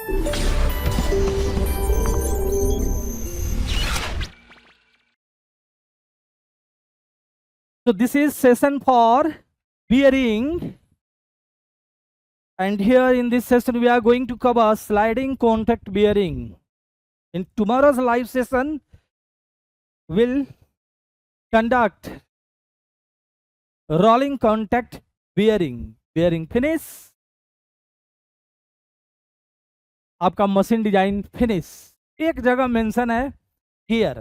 So this is session for bearing, and here in this session we are going to cover sliding contact bearing. In tomorrow's live session we'll conduct rolling contact bearing. Bearing finish, आपका machine design finish. एक जगह mention है gear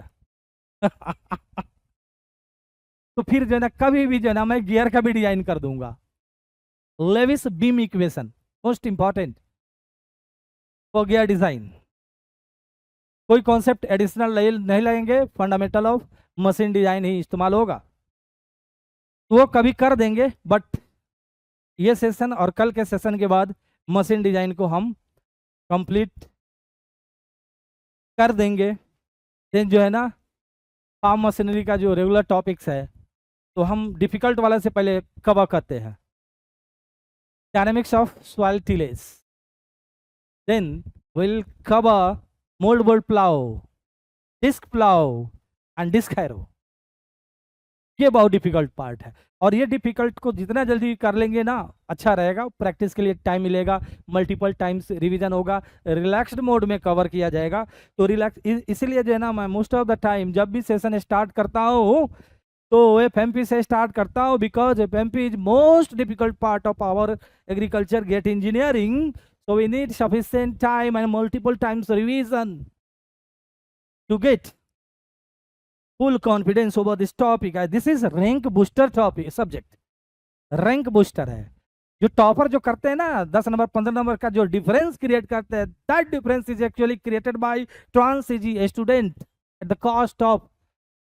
तो फिर जो है ना कभी भी जो है ना मैं गियर का भी डिजाइन कर दूंगा। Lewis beam equation most important for gear design. कोई कॉन्सेप्ट एडिशनल नहीं लगेंगे, फंडामेंटल ऑफ मशीन डिजाइन ही इस्तेमाल होगा, तो वो कभी कर देंगे। बट ये सेशन और कल के सेशन के बाद मशीन डिजाइन को हम कंप्लीट कर देंगे। देन जो है ना फार्म मशीनरी का जो रेगुलर टॉपिक्स है तो हम डिफिकल्ट वाले से पहले कवर करते हैं। Dynamics of soil tillage, then will cover mould board plough, disc plough and disc harrow. ये बहुत डिफिकल्ट पार्ट है और ये डिफिकल्ट को जितना जल्दी कर लेंगे ना अच्छा रहेगा। प्रैक्टिस के लिए टाइम मिलेगा, मल्टीपल टाइम्स रिवीजन होगा, रिलैक्स्ड मोड में कवर किया जाएगा। तो रिलैक्स इसीलिए जो है ना मैं मोस्ट ऑफ द टाइम जब भी सेशन स्टार्ट करता हूँ तो एफएमपी से स्टार्ट करता हूँ, because FMP is most difficult part of our agriculture GATE engineering. So we need sufficient time and multiple times revision to get full confidence over this topic. This is rank booster topic subject. Rank booster है। जो topper जो करते हैं ना 10 number 15 number का जो difference create करते हैं, that difference is actually created by trans AG student at the cost of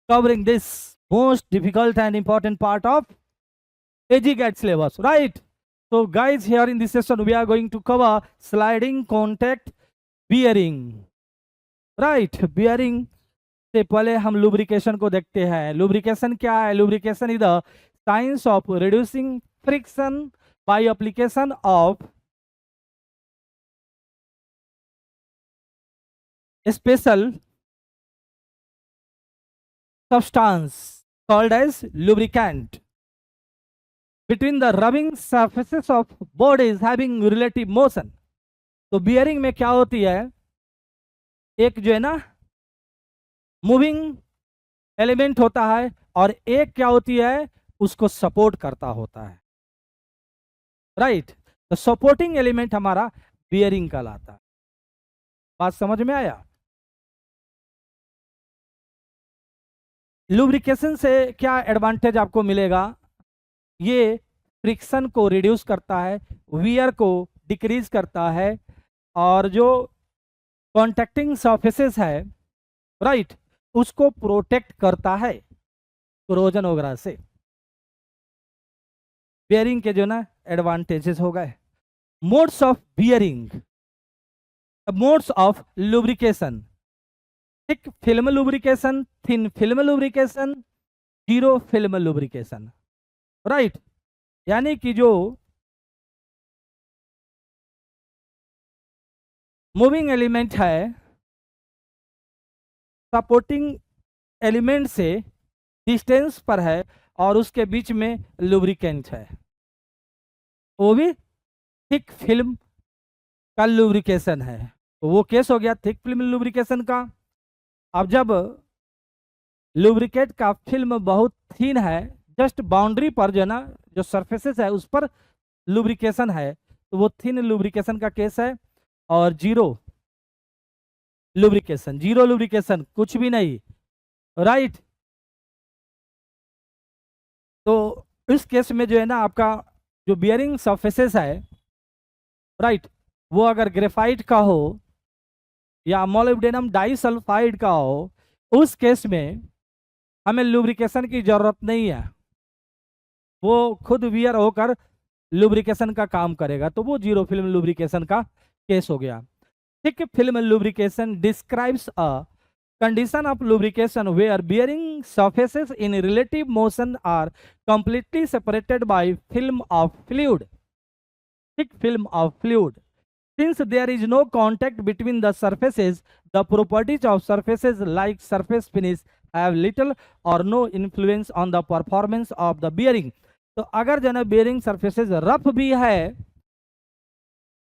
covering this most difficult and important part of AG GAT syllabus, right? So guys, here in this session we are going to cover sliding contact bearing, right? Bearing से पहले हम lubrication को देखते हैं। Lubrication क्या है? Lubrication is the science of reducing friction by application of special substance called as lubricant between the rubbing surfaces of bodies having relative motion. तो bearing में क्या होती है, एक जो है ना मूविंग एलिमेंट होता है और एक क्या होती है उसको सपोर्ट करता होता है, राइट? तो सपोर्टिंग एलिमेंट हमारा बियरिंग कहलाता है। बात समझ में आया? लुब्रिकेशन से क्या एडवांटेज आपको मिलेगा? ये फ्रिक्शन को रिड्यूस करता है, वियर को डिक्रीज करता है और जो कॉन्टैक्टिंग सरफेसेस है, राइट, उसको प्रोटेक्ट करता है कोरोजन वगैरह से। बियरिंग के जो ना एडवांटेजेस हो गए। Modes of bearing, modes of lubrication, thick film lubrication, thin film lubrication, zero film lubrication, right? यानी कि जो मूविंग एलिमेंट है सपोर्टिंग एलिमेंट से डिस्टेंस पर है और उसके बीच में लुब्रिकेंट है, वो भी थिक फिल्म का लुब्रिकेशन है। तो वो केस हो गया थिक फिल्म लुब्रिकेशन का। अब जब लुब्रिकेट का फिल्म बहुत थिन है, जस्ट बाउंड्री पर जो है ना जो सरफेसेस है उस पर लुब्रिकेशन है, तो वो थिन लुब्रिकेशन का केस है। और जीरो लुब्रिकेशन, जीरो लुब्रिकेशन कुछ भी नहीं, राइट? तो इस केस में जो है ना आपका जो बियरिंग सरफेसेस है, राइट, वो अगर ग्रेफाइट का हो या मोलिब्डेनम डाइसल्फाइड का हो, उस केस में हमें लुब्रिकेशन की जरूरत नहीं है, वो खुद वियर होकर लुब्रिकेशन का काम करेगा। तो वो जीरो फिल्म लुब्रिकेशन का केस हो गया। Thick film lubrication describes a condition of lubrication where bearing surfaces in relative motion are completely separated by film of fluid, thick film of fluid। Since there is no contact between the surfaces, the properties of surfaces like surface finish have little or no influence on the performance of the bearing. तो अगर जो है bearing surfaces rough भी है,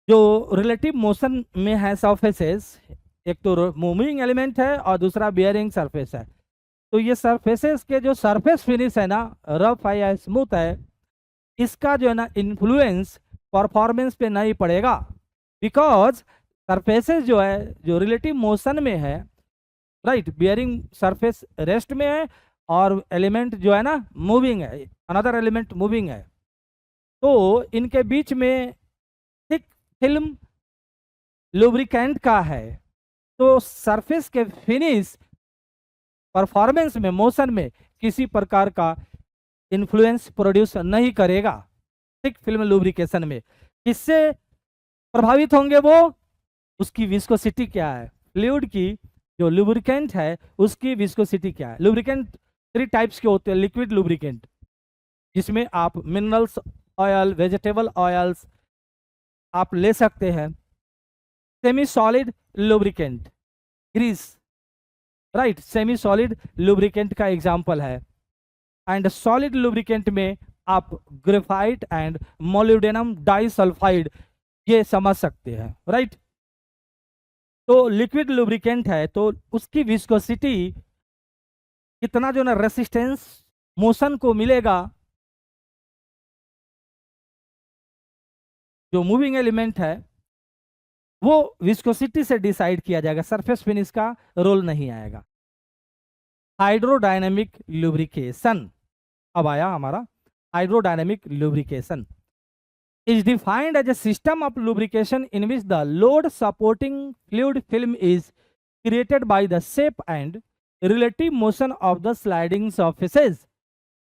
जो relative motion में है surfaces, एक तो मूविंग एलिमेंट है और दूसरा बेयरिंग सरफेस है, तो ये सरफेसेस के जो सरफेस फिनिश है ना, रफ है या स्मूथ है, इसका जो है ना इन्फ्लुएंस परफॉर्मेंस पे नहीं पड़ेगा, बिकॉज सरफेसेस जो है जो रिलेटिव मोशन में है, राइट, बियरिंग सरफेस रेस्ट में है और एलिमेंट जो है ना मूविंग है, अनदर एलिमेंट मूविंग है, तो इनके बीच में थिक फिल्म लुब्रिकेंट का है, तो सरफेस के फिनिश परफॉर्मेंस में, मोशन में किसी प्रकार का इन्फ्लुएंस प्रोड्यूस नहीं करेगा। थिक फिल्म लुब्रिकेशन में किससे प्रभावित होंगे वो, उसकी विस्कोसिटी क्या है, फ्लूइड की जो लुब्रिकेंट है उसकी विस्कोसिटी क्या है। लुब्रिकेंट 3 टाइप्स के होते हैं, लिक्विड लुब्रिकेंट, जिसमें आप मिनरल्स ऑयल, वेजिटेबल ऑयल्स आप ले सकते हैं, semi solid lubricant, grease, right, semi solid lubricant का एग्जांपल है, एंड सॉलिड लुब्रिकेंट में आप ग्रेफाइट एंड मोलिब्डेनम डाइसल्फाइड ये समझ सकते हैं, राइट। तो लिक्विड लुब्रिकेंट है तो उसकी विस्कोसिटी कितना जो ना रेसिस्टेंस मोशन को मिलेगा, जो मूविंग एलिमेंट है वो विस्कोसिटी से डिसाइड किया जाएगा, सरफेस फिनिश का रोल नहीं आएगा। हाइड्रोडायनेमिक लुब्रिकेशन, अब आया हमारा hydrodynamic lubrication is defined as a system of lubrication in which the load supporting fluid film is created by the shape and relative motion of the sliding surfaces.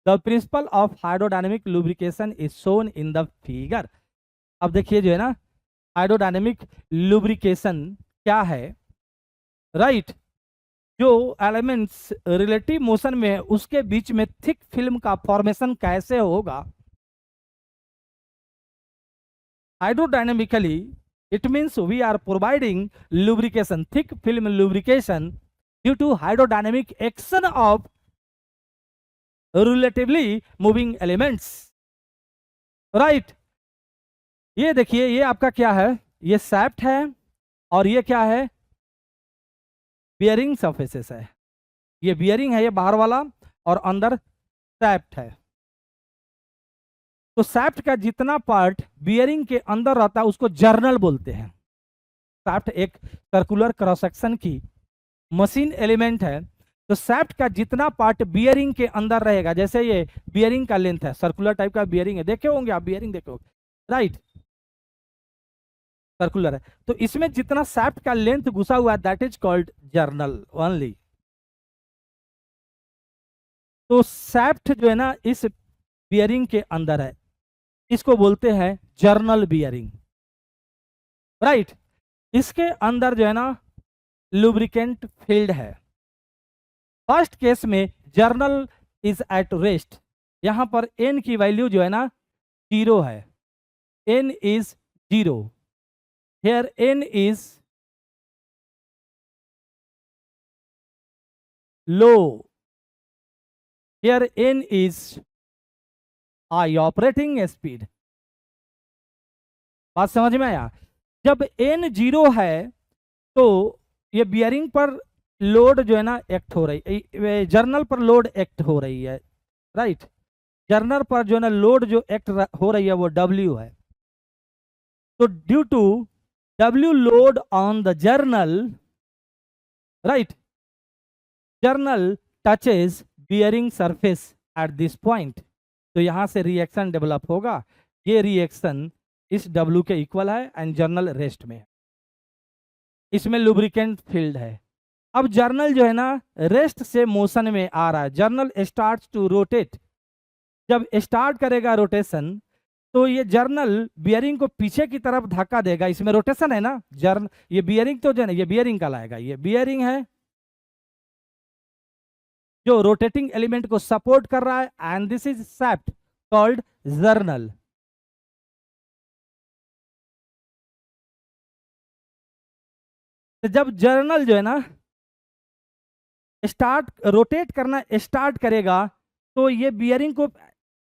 The principle of hydrodynamic lubrication is shown in the figure. अब देखिए जो है ना hydrodynamic lubrication क्या है, right, जो elements relative motion में है उसके बीच में थिक फिल्म का फॉर्मेशन कैसे होगा। Hydrodynamically, it means we are providing lubrication, thick film lubrication due to hydrodynamic action of relatively moving elements, right? ये देखिए, ये आपका क्या है, ये सैफ्ट है और ये क्या है, बियरिंग सरफेसेस है, ये बियरिंग है, ये बाहर वाला, और अंदर सैफ्ट है। तो सैफ्ट का जितना पार्ट बियरिंग के अंदर रहता है उसको जर्नल बोलते हैं। सैफ्ट एक सर्कुलर क्रॉस सेक्शन की मशीन एलिमेंट है, तो सैफ्ट का जितना पार्ट बियरिंग के अंदर रहेगा, जैसे ये बियरिंग का लेंथ है, सर्कुलर टाइप का बियरिंग है, देखे होंगे आप, बियरिंग देखे होंगे, राइट, सर्कुलर है, तो इसमें जितना सैफ्ट का लेंथ घुसा हुआ है that is called journal only. तो सैफ्ट जो है ना इस बियरिंग के अंदर है, इसको बोलते हैं जर्नल बियरिंग, राइट। इसके अंदर जो है ना लुब्रिकेंट फील्ड है। फर्स्ट केस में जर्नल इज एट रेस्ट, यहां पर n की वैल्यू जो है ना 0 है, n is 0, here n is low, here n is high operating speed. बात समझ में आया। जब n 0 है तो ये बियरिंग पर लोड जो है ना एक्ट हो रही, जर्नल पर लोड एक्ट हो रही है, राइट, जर्नल पर जो है ना लोड जो एक्ट हो रही है वो W है। तो due to W load on the journal, right, journal touches bearing surface at this point, तो यहां से रिएक्शन डेवलप होगा, ये रिएक्शन इस W के इक्वल है एंड जर्नल रेस्ट में, इसमें लुब्रिकेंट फील्ड है। अब जर्नल जो है ना रेस्ट से मोशन में आ रहा है, जर्नल स्टार्ट्स टू रोटेट, जब स्टार्ट करेगा रोटेशन तो ये जर्नल बियरिंग को पीछे की तरफ धक्का देगा, इसमें रोटेशन है ना, ये बियरिंग तो जो है ना ये बियरिंग कहलाएगा, ये बियरिंग है जो रोटेटिंग एलिमेंट को सपोर्ट कर रहा है, and this is shaft called journal. तो जब जर्नल जो है ना स्टार्ट रोटेट करना स्टार्ट करेगा तो ये बियरिंग को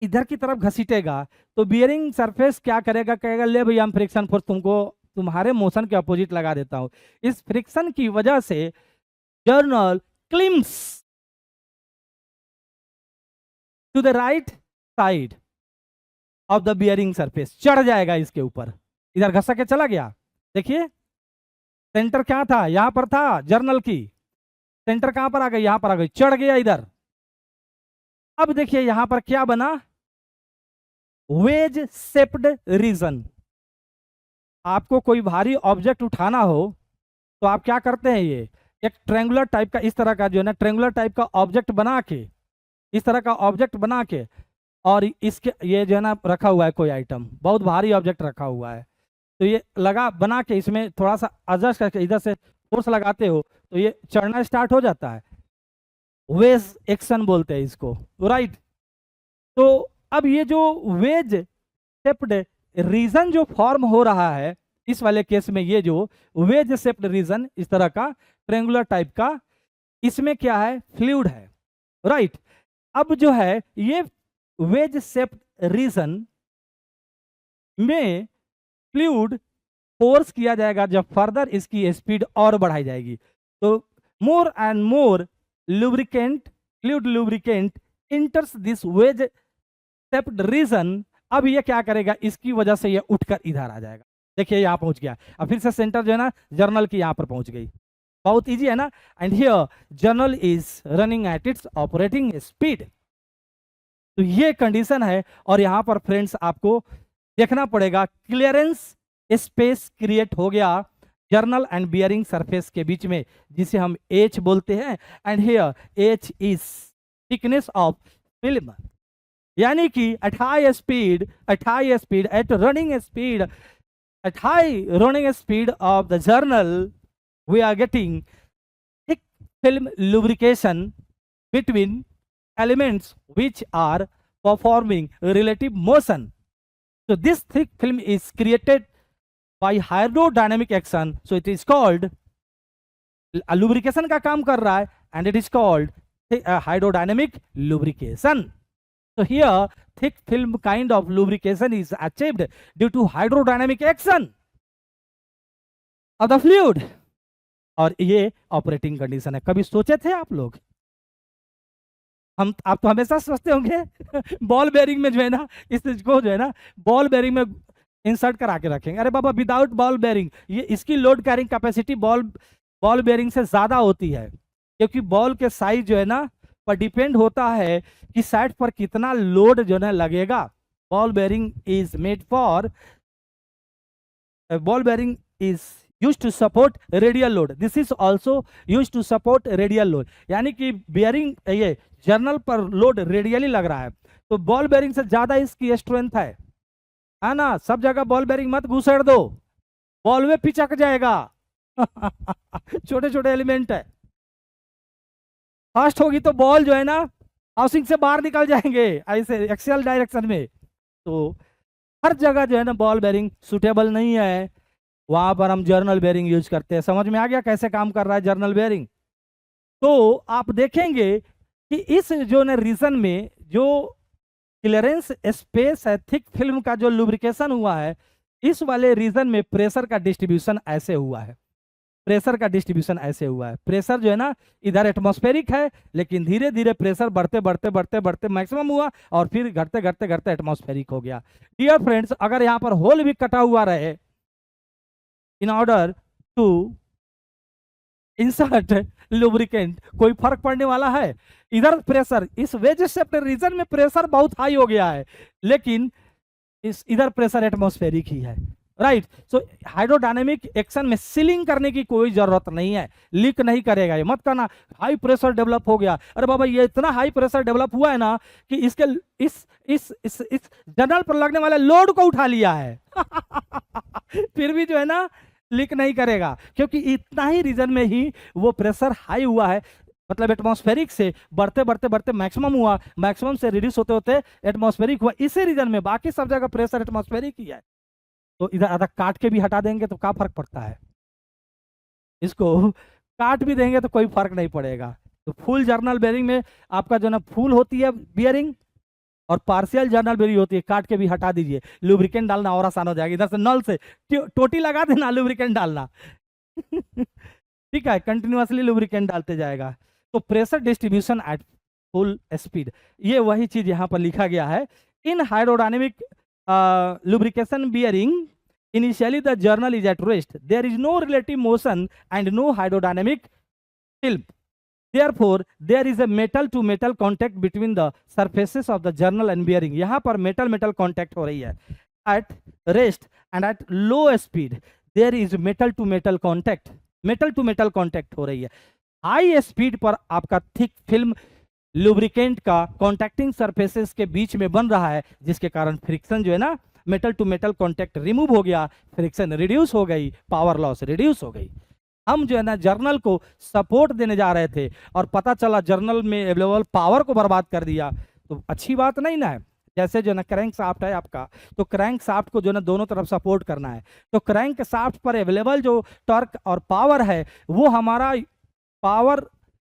इधर की तरफ घसीटेगा, तो बियरिंग सरफेस क्या करेगा, कहेगा ले भैया हम फ्रिक्शन फोर्स तुमको तुम्हारे मोशन के अपोजिट लगा देता हूं। इस फ्रिक्शन की वजह से journal climbs to the right side of the bearing surface, चढ़ जाएगा इसके ऊपर, इधर घसा के चला गया। देखिए सेंटर क्या था, यहां पर था जर्नल की, सेंटर कहां पर आ गई, यहां पर आ गई, चढ़ गया इधर। अब देखिए यहां पर क्या बना, वेज शेप्ड रीजन। आपको कोई भारी ऑब्जेक्ट उठाना हो तो आप क्या करते हैं, ये एक ट्रेंगुलर टाइप का, इस तरह का जो है ना ट्रेंगुलर टाइप का ऑब्जेक्ट बना के, इस तरह का ऑब्जेक्ट बना के, और इसके ये जो है ना रखा हुआ है कोई आइटम, बहुत भारी ऑब्जेक्ट रखा हुआ है, तो ये लगा बना के इसमें थोड़ा सा एडजस्ट करके इधर से फोर्स लगाते हो तो ये चढ़ना स्टार्ट हो जाता है। वेज एक्शन बोलते हैं इसको, राइट। तो अब ये जो वेज शेप्ड रीजन जो फॉर्म हो रहा है इस वाले केस में, ये जो वेज शेप्ड रीजन इस तरह का ट्रेंगुलर टाइप का, इसमें क्या है, फ्लूइड है, राइट। अब जो है ये वेज शेप्ड रीजन में फ्लूइड फोर्स किया जाएगा, जब फर्दर इसकी स्पीड और बढ़ाई जाएगी तो more and more lubricant fluid lubricant enters this wedge shaped region. अब ये क्या करेगा, इसकी वजह से ये उठकर इधर आ जाएगा। देखिए यहां पहुंच गया, अब फिर से सेंटर जो है ना जर्नल की यहां पर पहुंच गई, बहुत इजी है ना। And here journal is running at its operating speed. तो ये कंडीशन है, और यहां पर फ्रेंड्स आपको देखना पड़ेगा क्लियरेंस स्पेस क्रिएट हो गया जर्नल एंड बियरिंग सरफेस के बीच में, जिसे हम एच बोलते हैं। And here h is thickness of film, यानी कि at high speed at running speed of the journal we are getting thick film lubrication between elements which are performing relative motion. So this thick film is created by hydrodynamic action, so it is called lubrication का काम कर रहा है, and it is called hydrodynamic lubrication. So here thick film kind of lubrication is achieved due to hydrodynamic action of the fluid. और ये operating condition है। कभी सोचे थे आप लोग, आप तो हमेशा सोचते होंगे बॉल बेरिंग में जो है ना इस को जो है ना बॉल बेरिंग में इंसर्ट करा के रखेंगे, अरे बाबा विदाउट बॉल बेरिंग ये इसकी load carrying capacity ball bearing से ज्यादा होती है, क्योंकि बॉल के साइज जो है ना पर डिपेंड होता है कि साइड पर कितना लोड जो है लगेगा। Ball bearing is made for ball bearing is used to support radial load. This is also used to support radial load. यानी कि बेयरिंग ये जर्नल पर लोड रेडियली लग रहा है, तो बॉल बेरिंग से ज्यादा इसकी स्ट्रेंथ है ना। सब जगह बॉल बेरिंग मत घुसेड़ दो, बॉल में पिचक जाएगा छोटे छोटे एलिमेंट है, फास्ट होगी तो बॉल जो है ना हाउसिंग से बाहर निकल जाएंगे ऐसे एक्सियल डायरेक्शन में। तो हर जगह जो है ना बॉल बेरिंग सुटेबल नहीं है, वहां पर हम जर्नल बेरिंग यूज करते हैं। समझ में आ गया कैसे काम कर रहा है जर्नल बेरिंग। तो आप देखेंगे कि इस जो ना रीजन में जो क्लियरेंस स्पेस है थिक फिल्म का जो लुब्रिकेशन हुआ है, इस वाले रीजन में प्रेशर का डिस्ट्रीब्यूशन ऐसे हुआ है, प्रेशर जो है ना इधर एटमॉस्फेरिक है, लेकिन धीरे धीरे प्रेशर बढ़ते मैक्सिमम हुआ और फिर घटते एटमॉस्फेरिक हो गया। डियर फ्रेंड्स, अगर यहाँ पर होल भी कटा हुआ रहे in order to insert lubricant, कोई फर्क पड़ने वाला है? इधर प्रेशर इस वेज शेप्ड रीजन में प्रेशर बहुत हाई हो गया है, लेकिन इस इधर प्रेशर एटमॉस्फेरिक ही है, राइट। सो हाइड्रोडायनेमिक एक्शन में सीलिंग करने की कोई जरूरत नहीं है, लीक नहीं करेगा। ये मत करना हाई प्रेशर डेवलप हो गया, अरे बाबा ये इतना हाई प्रेशर डेवलप हुआ है ना कि इसके इस जर्नल पर लगने वाले लोड को उठा लिया है फिर भी जो है ना लीक नहीं करेगा, क्योंकि इतना ही रीजन में ही वो प्रेशर हाई हुआ है, मतलब एटमॉस्फेरिक से बढ़ते मैक्सिमम हुआ, मैक्सिमम से रिड्यूस होते होते एटमॉस्फेरिक हुआ इसी रीजन में। बाकी सब जगह प्रेशर एटमॉस्फेरिक ही है, तो इधर आधा काट के भी हटा देंगे तो क्या फर्क पड़ता है। इसको काट भी देंगे तो कोई फर्क नहीं पड़ेगा। तो फुल जर्नल बेयरिंग में आपका जो ना फुल होती है बियरिंग, और पार्शियल जर्नल बेयरिंग होती है, काट के भी हटा दीजिए, लुब्रिकेंट डालना और आसान हो जाएगा, इधर से नल से टोटी लगा देना, लुब्रिकेंट डालना ठीक है, कंटिन्यूअसली लुब्रिकेंट डालते जाएगा। तो pressure distribution at full speed, ये वही चीज यहाँ पर लिखा गया है। इन hydrodynamic lubrication bearing, initially the journal is at rest, there is no relative motion and no hydrodynamic film, therefore there is a metal to metal contact between the surfaces of the journal and bearing। यहाँ पर metal metal contact हो रही है at rest and at low speed there is metal to metal contact, metal to metal contact हो रही है। High speed पर आपका थिक फिल्म लुब्रिकेंट का कॉन्टैक्टिंग सरफेसेस के बीच में बन रहा है, जिसके कारण फ्रिक्शन जो है ना, metal to metal contact remove हो गया, फ्रिक्शन रिड्यूस हो गई, पावर लॉस रिड्यूस हो गई। हम जो है ना जर्नल को सपोर्ट देने जा रहे थे और पता चला जर्नल में अवेलेबल पावर को बर्बाद कर दिया, तो अच्छी बात नहीं ना है। जैसे जो ना क्रैंक शाफ्ट है आपका, तो क्रैंक शाफ्ट को जो ना दोनों तरफ सपोर्ट करना है, तो क्रैंक शाफ्ट पर अवेलेबल जो टॉर्क और पावर है वो हमारा पावर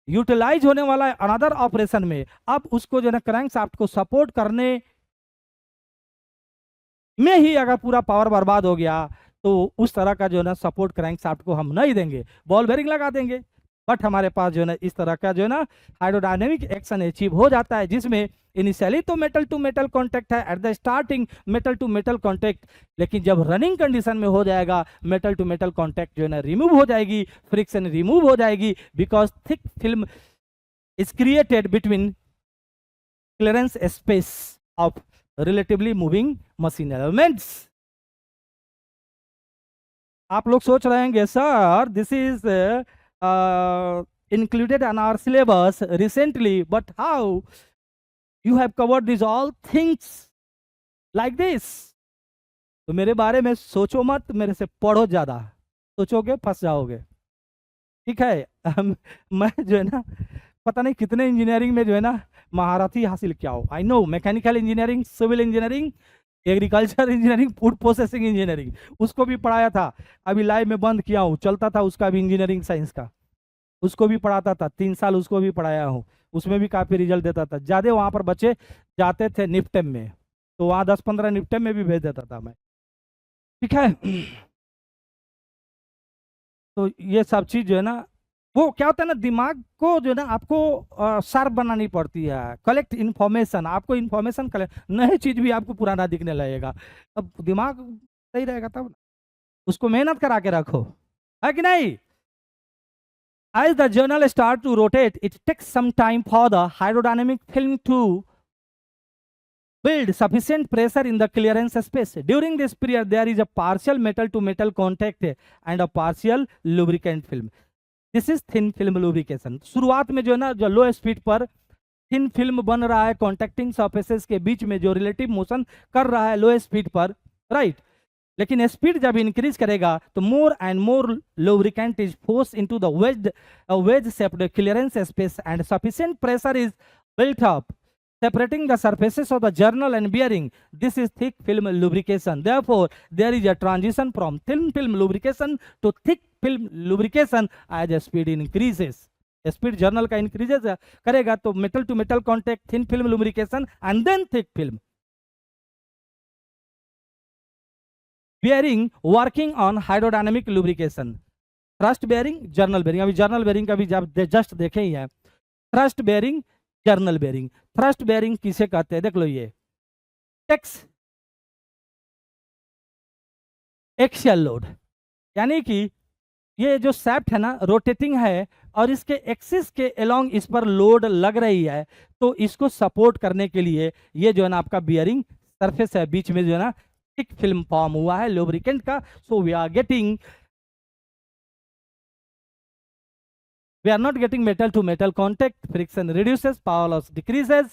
यूटिलाइज होने वाला है अनदर ऑपरेशन में। अब उसको जो है क्रैंक शाफ्ट को सपोर्ट करने में ही अगर पूरा पावर बर्बाद हो गया, तो उस तरह का जो है ना सपोर्ट क्रैंक शाफ्ट को हम नहीं देंगे, बॉल बेरिंग लगा देंगे। बट हमारे पास जो है ना इस तरह का जो है ना हाइड्रोडायनेमिक एक्शन अचीव हो जाता है, जिसमें इनिशियली तो मेटल टू मेटल कांटेक्ट है, at the starting metal to metal contact, लेकिन जब रनिंग कंडीशन में हो जाएगा मेटल टू मेटल कांटेक्ट जो है ना रिमूव हो जाएगी, फ्रिक्शन रिमूव हो जाएगी, because thick film is created between clearance space of relatively moving machine elements. आप लोग सोच रहे हैं sir this is included in our syllabus recently, but how you have covered these all things like this? तो मेरे बारे में सोचो मत, मेरे से पढ़ो ज्यादा, सोचोगे फंस जाओगे, ठीक है। मैं जो है ना पता नहीं कितने इंजीनियरिंग में जो है ना महारथी हासिल किया हो। I know mechanical engineering, civil engineering, agriculture engineering, food processing engineering, उसको भी पढ़ाया था, अभी लाइव में बंद किया हूँ, चलता था उसका भी इंजीनियरिंग साइंस का, उसको भी पढ़ाता था, 3 साल उसको भी पढ़ाया हूँ, उसमें भी काफ़ी रिजल्ट देता था। ज़्यादा वहाँ पर बच्चे जाते थे निफ्टेम में, तो वहाँ 10-15 निफ्टेम में भी भेज देता था मैं, ठीक है। तो ये सब चीज़ जो है ना, वो क्या होता है ना, दिमाग को जो है ना आपको शार्प बनानी पड़ती है, कलेक्ट इन्फॉर्मेशन, आपको इन्फॉर्मेशन कलेक्ट, नई चीज़ भी आपको पुराना दिखने लगेगा, अब दिमाग सही रहेगा तब, उसको मेहनत करा के रखो, है कि नहीं। As the journal starts to rotate, it takes some time for the hydrodynamic film to build sufficient pressure in the clearance space. During this period, there is a partial metal to metal contact and a partial lubricant film. This is thin film lubrication. शुरुआत में जो है ना, जो लो speed पर thin film बन रहा है कॉन्टैक्टिंग सरफेसेस के बीच में, जो रिलेटिव मोशन कर रहा है लो स्पीड पर, राइट। लेकिन स्पीड जब इंक्रीज करेगा तो more and more lubricant is force into the wedge shaped clearance space and sufficient pressure is built up separating the surfaces of the journal and bearing. This is thick film lubrication. Therefore, there is a transition from thin film lubrication to thick film lubrication as speed increases. Speed journal का increases करेगा तो metal to metal contact, thin film lubrication and then thick film. Bearing working on hydrodynamic lubrication. Thrust bearing, journal bearing. अभी journal bearing का भी just देखे ही है। Thrust bearing, journal bearing. Thrust bearing किसे कहते हैं, देख लो, ये टेक्स एक्सियल लोड, यानी कि ये जो सैफ्ट है ना रोटेटिंग है और इसके एक्सिस के अलोंग इस पर लोड लग रही है, तो इसको सपोर्ट करने के लिए ये जो है ना आपका बियरिंग सरफेस है, बीच में जो है ना थिक फिल्म फॉर्म हुआ है लुब्रिकेंट का। So we are getting, we are not getting metal to metal contact, friction reduces, power loss decreases,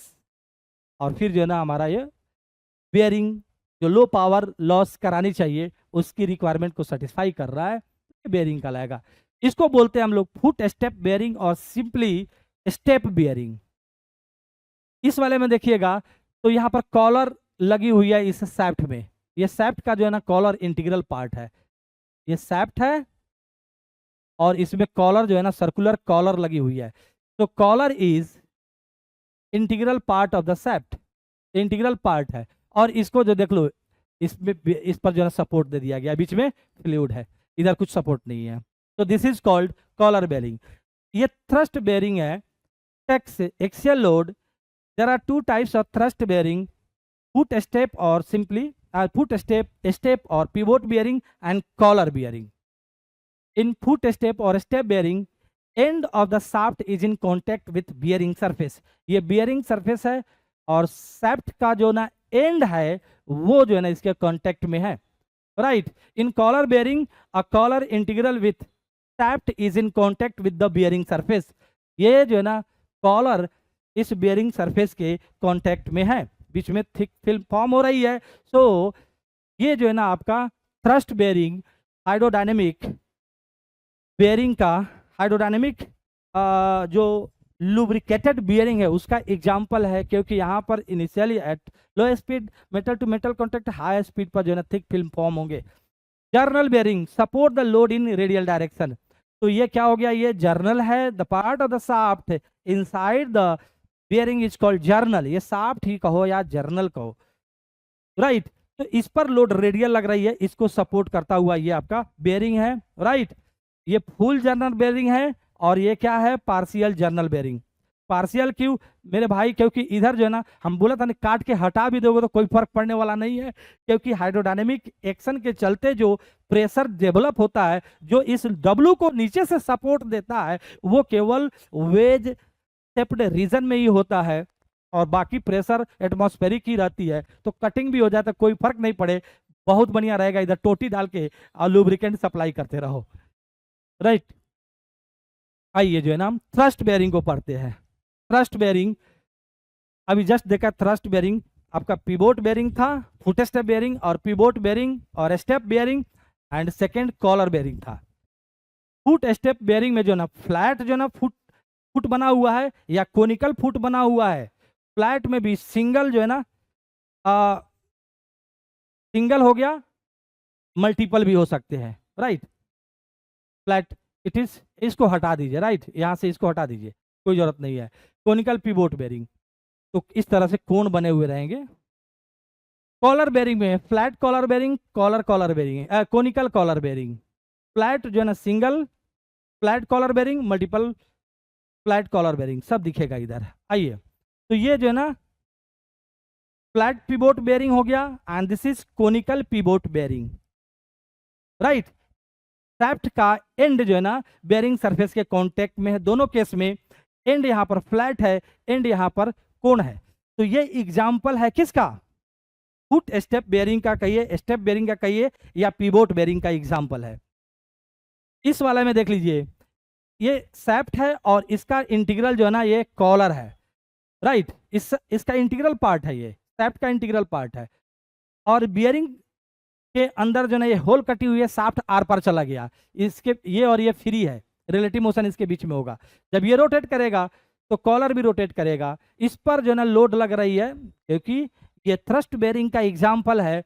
और फिर जो है ना हमारा ये बेयरिंग जो लो पावर लॉस करानी चाहिए उसकी रिक्वायरमेंट को सेटिस्फाई कर रहा है, बेयरिंग का लाएगा। इसको बोलते हैं हम लोग फुट स्टेप बेयरिंग और सिंपली स्टेप बेयरिंग। इस वाले में देखिएगा तो यहाँ पर कॉलर लगी हुई है इस सैफ्ट में, ये सैफ्ट का जो है ना कॉलर इंटीग्रल पार्ट है, ये सैफ्ट है और इसमें कॉलर जो है ना सर्कुलर कॉलर लगी हुई है। तो collar is integral part of the shaft, integral part है। और इसको जो देख लो, इसमें इस पर जो है सपोर्ट दे दिया गया, बीच में फ्लूइड है, इधर कुछ सपोर्ट नहीं है। तो this is called collar bearing. ये थ्रस्ट बेयरिंग है, takes axial load. There are two types of thrust bearing, foot step और सिंपली फुट स्टेप और pivot bearing and collar bearing. In foot step और step bearing, end of the shaft is in contact with bearing surface. ये bearing surface है और shaft का जो ना and है वो जो है ना इसके कांटेक्ट में है, right. In collar bearing, a collar integral with shaft is in contact with the bearing surface. ये जो है ना कॉलर इस बियरिंग सरफेस के कांटेक्ट में है, बीच में थिक फिल्म फॉर्म हो रही है। सो ये जो है ना आपका थ्रस्ट बेयरिंग हाइड्रोडायनेमिक बेयरिंग का, हाइड्रोडायनेमिक जो लुब्रिकेटेड बियरिंग है उसका एग्जाम्पल है, क्योंकि यहाँ पर initially at low speed metal to metal contact, high speed पर जो है ना थिक फिल्म फॉर्म होंगे। Journal bearing support the load in radial direction. तो ये क्या हो गया, ये जर्नल है, the part of the shaft inside the bearing is called journal. ये शाफ्ट ही कहो या जर्नल कहो, राइट। तो इस पर लोड रेडियल लग रही है, इसको सपोर्ट करता हुआ ये आपका बेयरिंग है, राइट। ये फुल जर्नल बेयरिंग है और ये क्या है, पार्शियल जर्नल बेयरिंग। पार्शियल क्यों मेरे भाई, क्योंकि इधर जो है ना हम बोला था ना काट के हटा भी दोगे तो कोई फर्क पड़ने वाला नहीं है, क्योंकि हाइड्रोडायनेमिक एक्शन के चलते जो प्रेशर डेवलप होता है, जो इस डब्लू को नीचे से सपोर्ट देता है, वो केवल वेज शेप्ड रीजन में ही होता है और बाकी प्रेशर एटमॉस्फेरिक ही रहती है। तो कटिंग भी हो जाता है, कोई फर्क नहीं पड़े, बहुत बढ़िया रहेगा। इधर टोटी डाल के लुब्रिकेंट सप्लाई करते रहो, राइट। आइए जो है ना हम थ्रस्ट बेयरिंग को पढ़ते हैं। थ्रस्ट बेयरिंग अभी जस्ट देखा, थ्रस्ट बेयरिंग आपका पिवोट बेयरिंग था, फुट स्टेप बेयरिंग और पिवोट बेयरिंग और step bearing, and second collar bearing था। फुट स्टेप बेयरिंग में जो ना फ्लैट जो ना फुट बना हुआ है या कोनिकल फुट बना हुआ है। फ्लैट में भी सिंगल जो है ना सिंगल हो गया, मल्टीपल भी हो सकते हैं, राइट। फ्लैट इट इज, इसको हटा दीजिए, राइट, यहां से इसको हटा दीजिए, कोई जरूरत नहीं है। कोनिकल पिवोट बेयरिंग, तो इस तरह से कोण बने हुए रहेंगे। कॉलर बेयरिंग में flat collar bearing, collar bearing, conical collar bearing. Flat जो है ना single flat collar bearing, multiple flat collar bearing, सब दिखेगा इधर। आइए, तो ये जो है ना फ्लैट पिवोट बेयरिंग हो गया and this is conical pivot bearing, right. Shaft का एंड जो है ना बेयरिंग सरफेस के कांटेक्ट में है, दोनों केस में एंड यहां पर फ्लैट है, एंड यहां पर कोण है। तो ये एग्जाम्पल है किसका, फुट स्टेप बेयरिंग का कहिए, स्टेप बेयरिंग का कहिए, या पिवोट बेयरिंग का एग्जाम्पल है। इस वाले में देख लीजिए, ये शाफ्ट है और इसका इंटीग्रल जो है ना ये कॉलर है, राइट। इसका इंटीग्रल पार्ट है, ये शाफ्ट का इंटीग्रल पार्ट है। और बियरिंग के अंदर जो ना ये होल कटी हुई है, शाफ्ट आर पर चला गया, इसके ये और ये फ्री है, रिलेटिव मोशन इसके बीच में होगा। जब ये रोटेट करेगा तो कॉलर भी रोटेट करेगा, इस पर जो ना लोड लग रही है, क्योंकि ये थ्रस्ट बेयरिंग का एग्जाम्पल है।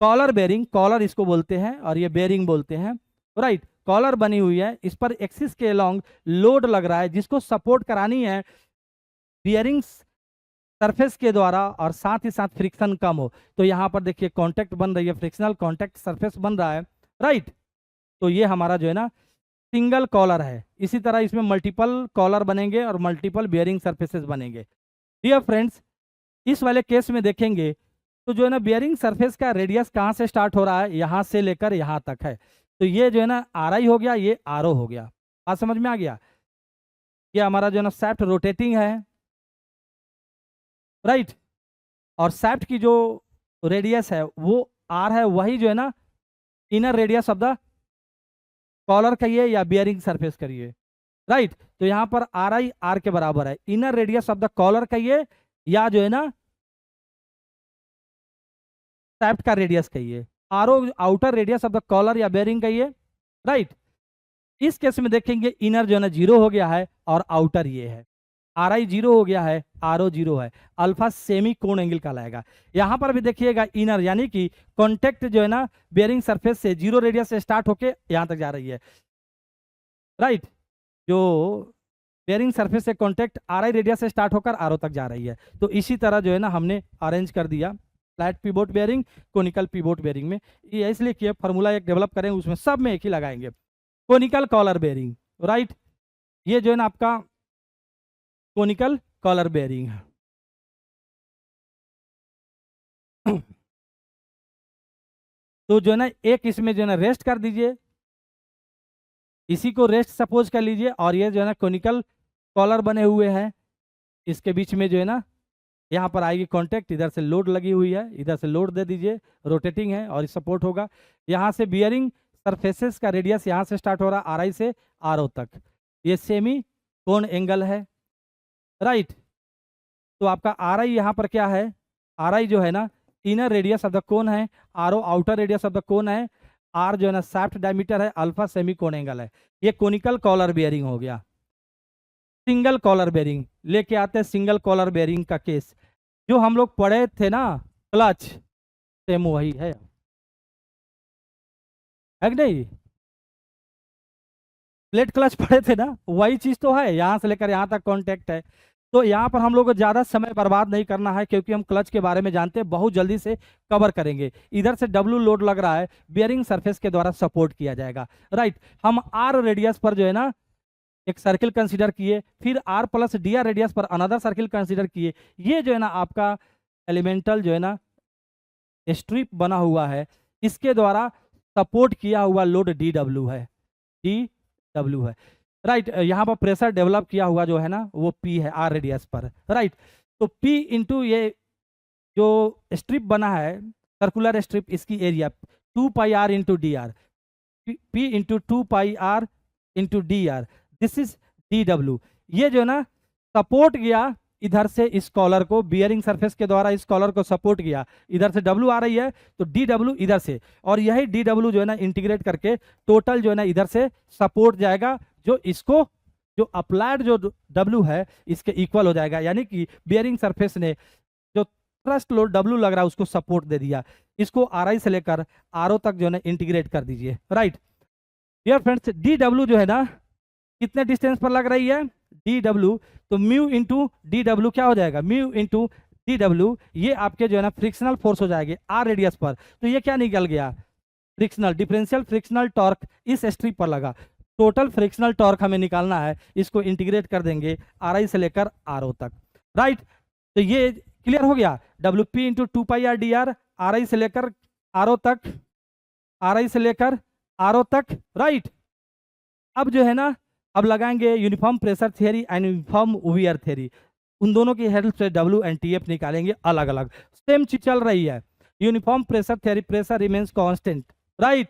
कॉलर बेयरिंग, कॉलर इसको बोलते हैं और ये बेयरिंग बोलते हैं, राइट। कॉलर बनी हुई है, इस पर एक्सिस के अलोंग लोड लग रहा है, जिसको सपोर्ट करानी है बियरिंग सरफेस के द्वारा और साथ ही साथ फ्रिक्शन कम हो। तो यहाँ पर देखिए कांटेक्ट बन रही है, फ्रिक्शनल कांटेक्ट सरफेस बन रहा है, राइट। तो ये हमारा जो है ना सिंगल कॉलर है। इसी तरह इसमें मल्टीपल कॉलर बनेंगे और मल्टीपल बियरिंग सरफेसेस बनेंगे। डियर फ्रेंड्स, इस वाले केस में देखेंगे तो जो है ना बियरिंग सरफेस का रेडियस कहाँ से स्टार्ट हो रहा है, यहाँ से लेकर यहाँ तक है। तो ये जो है ना आर आई हो गया, ये आर ओ हो गया। बात समझ में आ गया। ये हमारा जो है ना शाफ्ट रोटेटिंग है, राइट। और शाफ्ट की जो रेडियस है वो आर है, वही जो है ना inner radius of the collar कहिए या बियरिंग सरफेस करिए, राइट। तो यहाँ पर आर आई आर के बराबर है, inner radius of the collar कहिए या जो है ना शाफ्ट का रेडियस कहिए, R O outer radius of the collar या बेयरिंग कहिए, राइट। इस केस में देखेंगे इनर जो है ना 0 हो गया है और आउटर ये है, आर आई 0 हो गया है, आर ओ 0 है, अल्फा सेमी कोण एंगल कहलाएगा। यहाँ पर भी देखिएगा इनर यानी कि कॉन्टेक्ट जो है ना बेयरिंग सरफेस से 0 रेडियस से स्टार्ट होके यहाँ तक जा रही है। राइट। जो बेयरिंग सरफेस से कॉन्टेक्ट आर आई रेडियस से स्टार्ट होकर आर ओ तक जा रही है। तो इसी तरह जो है ना हमने अरेंज कर दिया flat pivot bearing, conical pivot bearing में। ये इसलिए कि फार्मूला एक डेवलप करें, उसमें सब में एक ही लगाएंगे। Conical collar bearing, right. ये जो है ना आपका कोनिकल कॉलर बेयरिंग है। तो जो है ना एक इसमें जो है ना रेस्ट कर दीजिए, इसी को रेस्ट सपोज कर लीजिए, और ये जो है ना कोनिकल कॉलर बने हुए हैं, इसके बीच में जो है ना यहाँ पर आएगी कांटेक्ट, इधर से लोड लगी हुई है, इधर से लोड दे दीजिए, रोटेटिंग है और सपोर्ट होगा। यहाँ से बियरिंग सरफेसेस का रेडियस यहाँ से स्टार्ट हो रहा है आर आई से आर ओ तक, ये सेमी कोण एंगल है, राइट। तो आपका आर आई यहाँ पर क्या है, आर आई जो है ना inner radius of the cone है, r O outer radius of the cone है, आर जो है ना शाफ्ट डायमीटर है, अल्फा सेमी कोण एंगल है। ये कोनिकल कॉलर बेयरिंग हो गया। सिंगल कॉलर बेयरिंग लेके आते हैं, सिंगल कॉलर बेयरिंग का केस जो हम लोग पढ़े थे ना, क्लच, सेम वही है कि नहीं? प्लेट क्लच पढ़े थे ना, वही चीज तो है, यहां से लेकर यहां तक कांटेक्ट है। तो यहाँ पर हम लोग को ज्यादा समय बर्बाद नहीं करना है, क्योंकि हम क्लच के बारे में जानते हैं, बहुत जल्दी से कवर करेंगे। इधर से डब्ल्यू लोड लग रहा है, बियरिंग सरफेस के द्वारा सपोर्ट किया जाएगा, राइट। हम आर रेडियस पर जो है ना एक सर्किल कंसीडर किए, फिर R plus D R radius पर अनदर सर्किल कंसीडर किए। ये जो है ना आपका एलिमेंटल जो है ना स्ट्रिप बना हुआ है, इसके द्वारा सपोर्ट किया हुआ लोड डी डब्ल्यू है, डी डब्ल्यू है, राइट। यहाँ पर प्रेशर डेवलप किया हुआ जो है ना वो पी है आर रेडियस पर, राइट। तो पी इंटू ये जो स्ट्रिप बना है सर्कुलर स्ट्रिप, इसकी area 2 pi R into D R, P into 2 pi R into D R, this is D W. ये जो है ना सपोर्ट गया इधर से इस कॉलर को, बियरिंग सरफेस के द्वारा इस कॉलर को सपोर्ट किया, इधर से डब्ल्यू आ रही है तो डी डब्ल्यू इधर से, और यही डी डब्ल्यू जो है ना इंटीग्रेट करके टोटल जो है ना इधर से सपोर्ट जाएगा, जो इसको जो अप्लाइड जो डब्ल्यू है इसके इक्वल हो जाएगा। यानी कि बियरिंग सरफेस ने जो थ्रस्ट लोड डब्ल्यू लग रहा है उसको सपोर्ट दे दिया। इसको आर आई से लेकर आर ओ तक जो है ना इंटीग्रेट कर दीजिए, right. Dear friends, D W जो है ना कितने डिस्टेंस पर लग रही है, डी डब्ल्यू, तो म्यू इंटू डी डब्ल्यू क्या हो जाएगा, म्यू इंटू डी डब्ल्यू, ये आपके जो है ना फ्रिक्शनल फोर्स हो जाएगी आर रेडियस पर। तो ये क्या निकल गया, फ्रिक्शनल डिफरेंशियल फ्रिक्शनल टॉर्क इस स्ट्रिप पर लगा। टोटल फ्रिक्शनल टॉर्क हमें निकालना है, इसको इंटीग्रेट कर देंगे आर आई से लेकर आर ओ तक, राइट। तो ये क्लियर हो गया, W P into 2 pi R D R, are I से लेकर आर ओ तक, आर आई से लेकर आर ओ तक, राइट। अब जो है ना अब लगाएंगे uniform pressure theory and uniform wear theory, उन दोनों की हेल्प से डब्ल्यू एंड टी एफ निकालेंगे अलग अलग। सेम चीज चल रही है, uniform pressure theory, pressure remains constant, right.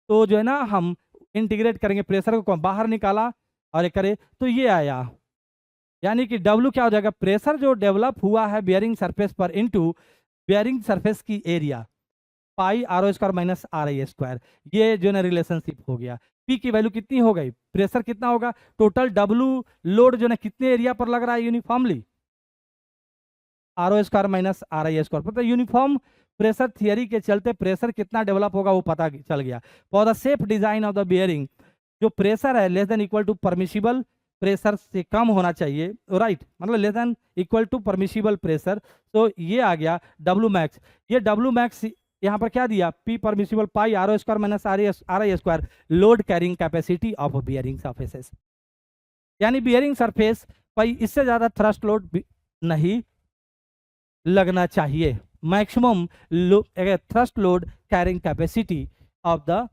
तो जो है ना हम इंटीग्रेट करेंगे, प्रेशर को बाहर निकाला और ये करे तो ये आया, यानी कि डब्ल्यू क्या हो जाएगा, प्रेशर जो डेवलप हुआ है बियरिंग सरफेस पर इंटू बियरिंग सरफेस की area, pi R O square minus are I square. ये जो है ना रिलेशनशिप हो गया। पी की वैल्यू कितनी हो गई, प्रेशर कितना होगा, टोटल डब्ल्यू लोड जो है ना कितने एरिया पर लग रहा है uniformly, R O square minus are I square. पता यूनिफॉर्म प्रेशर थियरी के चलते प्रेशर कितना डेवलप होगा वो पता चल गया। For the safe design of the bearing, जो प्रेशर है less than equal to permissible pressure से कम होना चाहिए, राइट, मतलब less than equal to permissible pressure. तो ये आ गया डब्ल्यू मैक्स। ये डब्ल्यू मैक्स यहाँ पर क्या दिया, P permissible pi R O square minus are I square, load carrying capacity of bearing surfaces. यानी बियरिंग सरफेस पर इससे ज्यादा थ्रस्ट लोड नहीं लगना चाहिए। Maximum thrust load carrying capacity of the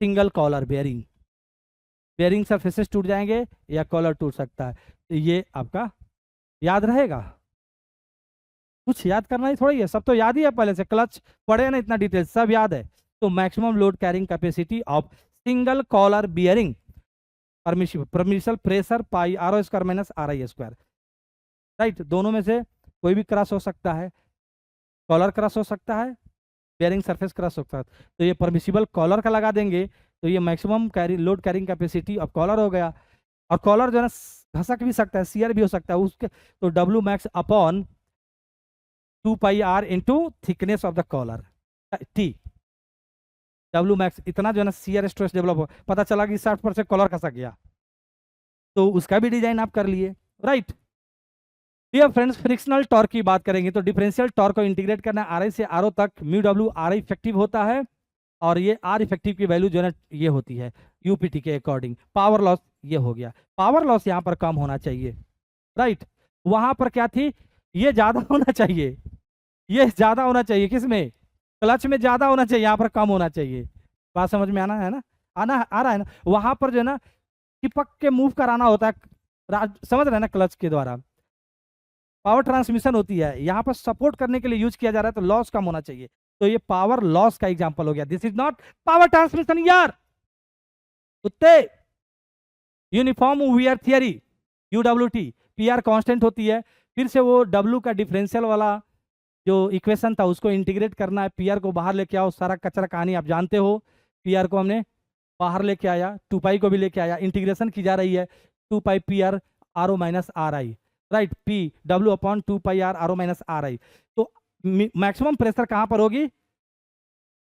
single collar bearing. Bearing surfaces टूट जाएंगे या कॉलर टूट सकता है, तो ये आपका याद रहेगा। कुछ याद करना ही थोड़ी है, सब तो याद ही है पहले से, क्लच पढ़े ना, इतना डिटेल सब याद है। तो maximum load carrying capacity of single collar bearing, permissible pressure pi R O square minus are I square, right. दोनों में से कोई भी क्रॉस हो सकता है, कॉलर क्रॉस हो सकता है, बेयरिंग सरफेस क्रॉस हो सकता है। तो ये परमिशिबल कॉलर का लगा देंगे, तो ये maximum load carrying capacity of collar हो गया। और कॉलर जो है ना घसक भी सकता है, सीयर भी हो सकता है उसके, तो W max upon 2 pi R into thickness of the collar T, W max इतना जो है ना शियर स्ट्रेस डेवलप हो, पता चला कि 60% कॉलर खसक गया, तो उसका भी डिजाइन आप कर लिए, right. Dear friends, frictional torque की बात करेंगे तो डिफरेंशियल टॉर्क को इंटीग्रेट करना आर आई से आर ओ तक, mu W R I effective होता है, और ये आर इफेक्टिव की वैल्यू जो है ना ये होती है यूपीटी के अकॉर्डिंग। पावर लॉस ये हो गया, पावर लॉस यहाँ पर कम होना चाहिए, राइट। वहां पर क्या थी, ये ज्यादा होना चाहिए, ये ज्यादा होना चाहिए, किसमें, क्लच में ज्यादा होना चाहिए, यहाँ पर कम होना चाहिए। बात समझ में आना है ना, आना आ रहा है ना। वहां पर जो है ना चिपक के मूव कराना होता है, समझ रहे हैं ना, क्लच के द्वारा पावर ट्रांसमिशन होती है, यहाँ पर सपोर्ट करने के लिए यूज किया जा रहा है, तो लॉस कम होना चाहिए। तो ये पावर लॉस का एग्जांपल हो गया, this is not power transmission यार कुत्ते। Uniform wear theory, UWT, PR constant होती है, फिर से वो डब्ल्यू का डिफरेंशियल वाला जो इक्वेशन था उसको इंटीग्रेट करना है, पीआर को बाहर लेके आओ, सारा कचरा कहानी आप जानते हो। पीआर को हमने बाहर लेके आया, 2 पाई को भी लेके आया, इंटीग्रेशन की जा रही है 2 pi p r r O minus are I, right, p डब्ल्यू upon 2 pi r r O minus are i. तो मैक्सिमम प्रेशर कहां पर होगी,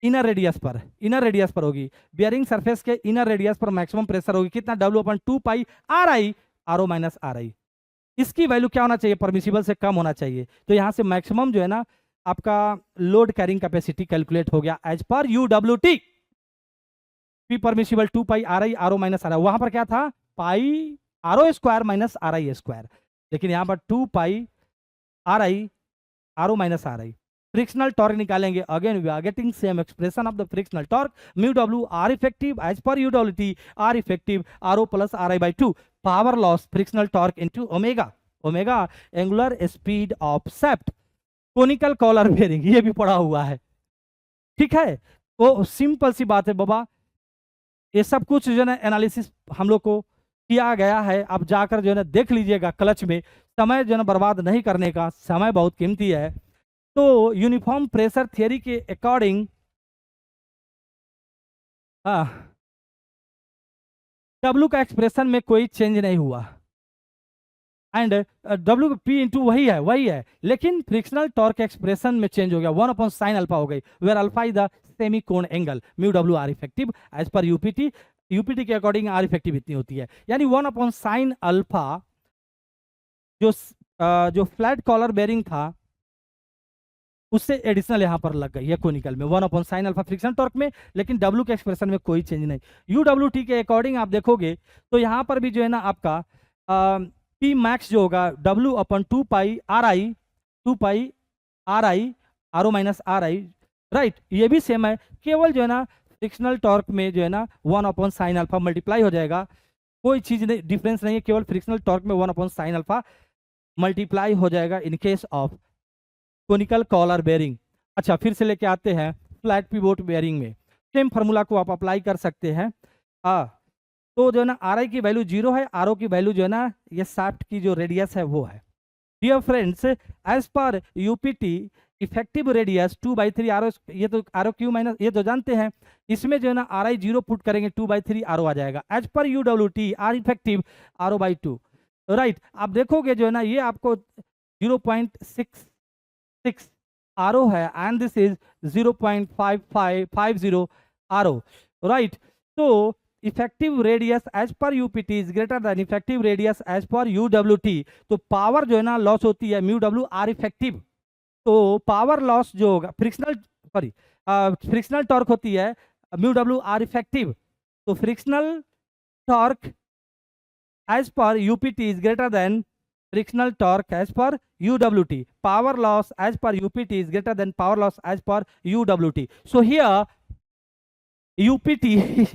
इनर रेडियस पर, इनर रेडियस पर होगी, बियरिंग सरफेस के इनर रेडियस पर मैक्सिमम प्रेशर होगी, कितना, डब्ल्यू upon 2 pi are I R O minus are i. इसकी वैल्यू क्या होना चाहिए, परमिसिबल से कम होना चाहिए। तो यहां से मैक्सिमम जो है ना आपका लोड कैरिंग कैपेसिटी कैलकुलेट हो गया एज पर U W T, p permissible 2 pi are I R O minus are i. वहां पर क्या था, pi R O square minus are I square, लेकिन यहां पर 2 pi are I R O minus are i. Frictional torque निकालेंगे, again we are getting same expression of the frictional torque, mu W R effective as पर U W T, are effective are o plus are I by 2, power loss frictional torque into omega, omega angular speed of shaft, conical collar bearing, ये भी पढ़ा हुआ है, ठीक है। तो simple सी बात है बाबा, ये सब कुछ जो है ना एनालिसिस हम लोग को किया गया है, आप जाकर जो है ना देख लीजिएगा क्लच में, समय जो है ना बर्बाद नहीं करने का, समय बहुत कीमती है। तो यूनिफॉर्म प्रेशर थियरी के अकॉर्डिंग डब्ल्यू का एक्सप्रेशन में कोई चेंज नहीं हुआ, एंड डब्ल्यू पी इंटू वही है, लेकिन फ्रिक्शनल टॉर्क एक्सप्रेशन में चेंज हो गया, 1 अपॉन साइन अल्फा हो गई, where alpha is the semi cone angle, mu W R effective as पर यूपीटी, यूपीटी के अकॉर्डिंग आर इफेक्टिव इतनी होती है, यानी 1 अपॉन साइन अल्फा जो फ्लैट कॉलर बेरिंग था उससे एडिशनल यहां पर लग गई है कोनिकल में, 1 upon sine alpha friction torque में, लेकिन डब्ल्यू के एक्सप्रेशन में कोई चेंज नहीं। यू डब्ल्यू टी के अकॉर्डिंग आप देखोगे तो यहां पर भी जो है ना आपका पी मैक्स जो होगा W upon 2 pi are I, 2 pi are I R O minus are I, right, ये भी सेम है, केवल जो है ना फ्रिक्शनल टॉर्क में जो है ना 1 अपॉन साइन अल्फा मल्टीप्लाई हो जाएगा, कोई चीज नहीं, डिफरेंस नहीं है, केवल फ्रिक्शनल टॉर्क में 1 अपॉन साइन अल्फा मल्टीप्लाई हो जाएगा in case of conical collar bearing. अच्छा, फिर से लेके आते हैं फ्लैट पिवोट बेरिंग में, सेम फार्मूला को आप अप्लाई कर सकते हैं। तो जो है ना आर आई की वैल्यू 0 है, आर ओ की वैल्यू जो है ना ये शाफ्ट की जो रेडियस है वो है। डियर फ्रेंड्स, एज पर UPT effective radius 2/3 R O, ये तो आर ओ क्यू माइनस, ये तो जानते हैं, इसमें जो है ना आर आई 0 पुट करेंगे 2/3 आर ओ आ जाएगा, एज पर U W T are effective are O by 2, right. आप देखोगे जो है ना ये आपको 0.66 आर ओ है, and this is 0.5550 r o, right. तो इफेक्टिव रेडियस एज पर UPT is greater than effective radius as per UWT, तो पावर जो है ना लॉस होती है म्यू डब्ल्यू आर इफेक्टिव, तो पावर लॉस जो होगा फ्रिक्शनल टॉर्क होती है म्यू डब्ल्यू आर इफेक्टिव, तो फ्रिक्शनल टॉर्क एज पर UPT is greater than frictional torque as per UWT. Power loss as per UPT is greater than power loss as per UWT. So here UPT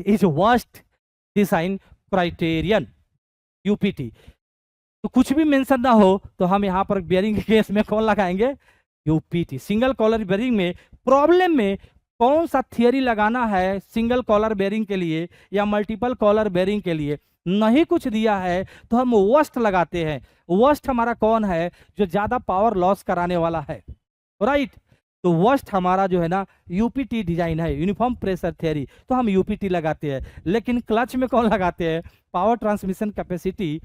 is worst design criterion. UPT. तो कुछ भी mention ना हो तो हम यहाँ पर bearing के केस में कौन लगाएंगे, UPT। सिंगल कॉलर बेरिंग में प्रॉब्लम में कौन सा थियरी लगाना है, सिंगल कॉलर बेरिंग के लिए या मल्टीपल कॉलर बेरिंग के लिए, नहीं कुछ दिया है तो हम वर्स्ट लगाते हैं। वर्स्ट हमारा कौन है, जो ज्यादा पावर लॉस कराने वाला है, राइट। तो वर्स्ट हमारा जो है ना यूपीटी डिजाइन है, यूनिफॉर्म प्रेशर थियरी, तो हम यूपीटी लगाते हैं। लेकिन क्लच में कौन लगाते हैं, पावर ट्रांसमिशन कैपेसिटी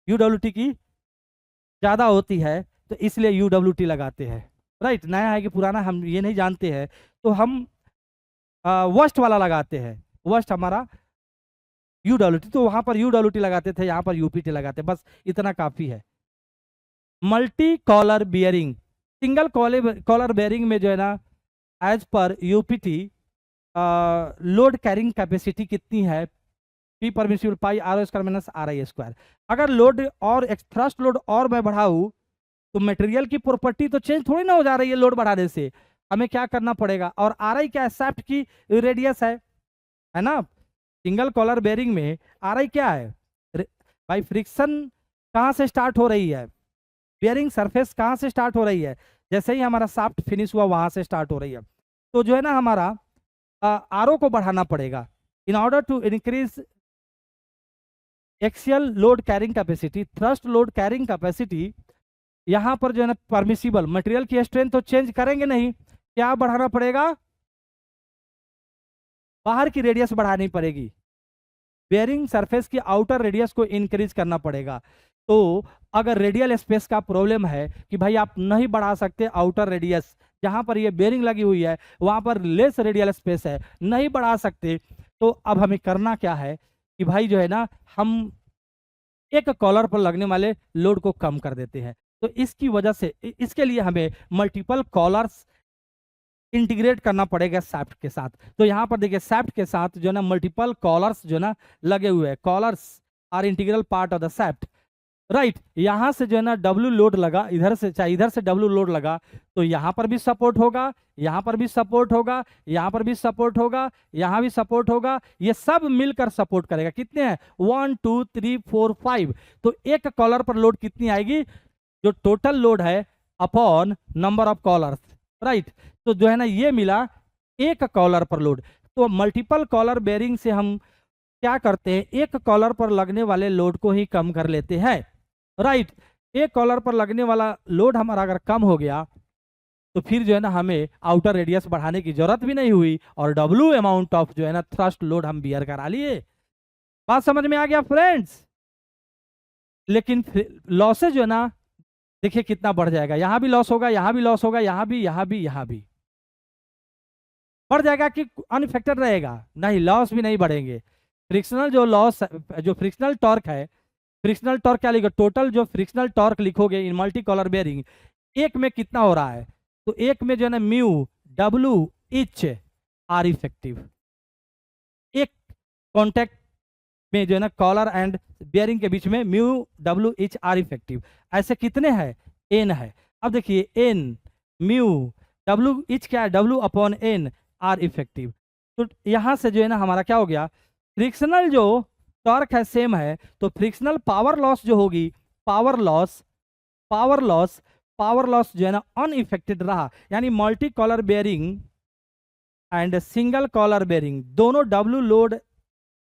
यूडब्ल्यूटी की ज्यादा होती है, तो इसलिए यूडब्ल्यूटी लगाते हैं, राइट। नया है कि पुराना हम ये नहीं जानते हैं, तो हम वर्स्ट वाला लगाते हैं, वर्स्ट हमारा UWT, तो वहां पर UWT लगाते थे, यहाँ पर UPT लगाते, बस इतना काफी है। Multi collar bearing, single collar bearing में जो है ना as per UPT load carrying capacity कितनी है, P परमिसिबल पाई RO square minus RI square. अगर लोड और थ्रस्ट लोड और मैं बढ़ाऊं तो मटेरियल की प्रॉपर्टी तो चेंज थोड़ी ना हो जा रही है लोड बढ़ाने से, हमें क्या करना पड़ेगा। और RI क्या है, शाफ्ट की रेडियस है ना। सिंगल कॉलर बेरिंग में RI क्या है भाई, फ्रिक्शन कहाँ से स्टार्ट हो रही है, बेरिंग सरफेस कहाँ से स्टार्ट हो रही है, जैसे ही हमारा शाफ्ट फिनिश हुआ वहां से स्टार्ट हो रही है। तो जो है ना हमारा RO को बढ़ाना पड़ेगा in order to increase axial load carrying capacity, thrust load carrying capacity. यहां पर जो है ना परमिसिबल मटेरियल की स्ट्रेंथ तो चेंज करेंगे नहीं, क्या बढ़ाना पड़ेगा, बाहर की रेडियस बढ़ानी पड़ेगी, बेयरिंग सरफेस की आउटर रेडियस को इंक्रीज करना पड़ेगा। तो अगर रेडियल स्पेस का प्रॉब्लम है कि भाई आप नहीं बढ़ा सकते आउटर रेडियस, जहां पर ये बेयरिंग लगी हुई है वहां पर लेस रेडियल स्पेस है, नहीं बढ़ा सकते, तो अब हमें करना क्या है कि भाई जो है ना हम एक कॉलर पर लगने वाले लोड को कम कर देते हैं। तो इसकी वजह से इसके लिए हमें मल्टीपल कॉलर्स इंटीग्रेट करना पड़ेगा शाफ्ट के साथ। तो यहाँ पर देखिए शाफ्ट के साथ जो ना मल्टीपल कॉलर्स जो ना लगे हुए हैं, collars are integral part of the shaft, right. यहाँ से जो है ना W लोड लगा, इधर से चाहे इधर से W लोड लगा, तो यहाँ पर भी सपोर्ट होगा, यहाँ पर भी सपोर्ट होगा, यहाँ पर भी सपोर्ट होगा, यहाँ भी सपोर्ट होगा, ये सब मिलकर सपोर्ट करेगा। कितने हैं, 1 2 3 4 5। तो एक कॉलर पर लोड कितनी आएगी, जो टोटल लोड है upon number of collars, right. तो जो है ना ये मिला एक कॉलर पर लोड। तो मल्टीपल कॉलर बेरिंग से हम क्या करते हैं, एक कॉलर पर लगने वाले लोड को ही कम कर लेते हैं, राइट। एक कॉलर पर लगने वाला लोड हमारा अगर कम हो गया तो फिर जो है ना हमें आउटर रेडियस बढ़ाने की जरूरत भी नहीं हुई, और W अमाउंट ऑफ जो है ना थ्रस्ट लोड हम बियर करा लिए। बात समझ में आ गया फ्रेंड्स। लेकिन लॉसेज जो है ना देखिए कितना बढ़ जाएगा, यहां भी लॉस होगा, यहां भी लॉस होगा, यहां भी, यहां भी, यहां भी बढ़ जाएगा कि अनइफेक्टेड रहेगा, नहीं लॉस भी नहीं बढ़ेंगे। फ्रिक्शनल जो लॉस, जो फ्रिक्शनल टॉर्क है, फ्रिक्शनल टॉर्क क्या लिखोगे, टोटल जो फ्रिक्शनल टॉर्क लिखोगे इन मल्टी कॉलर बेरिंग, एक में कितना हो रहा है, तो एक में जो है ना mu W each R effective, एक कॉन्टेक्ट में जो है ना कॉलर एंड बेयरिंग के बीच में mu W each R effective, ऐसे कितने हैं, N है। अब देखिए N म्यू W इच क्या है, W upon N R effective. तो यहां से जो है ना हमारा क्या हो गया, फ्रिक्शनल जो टॉर्क है सेम है, तो फ्रिक्शनल पावर लॉस जो होगी, पावर लॉस जो है ना अनइफेक्टेड रहा। यानी multi collar bearing and single collar bearing दोनों W लोड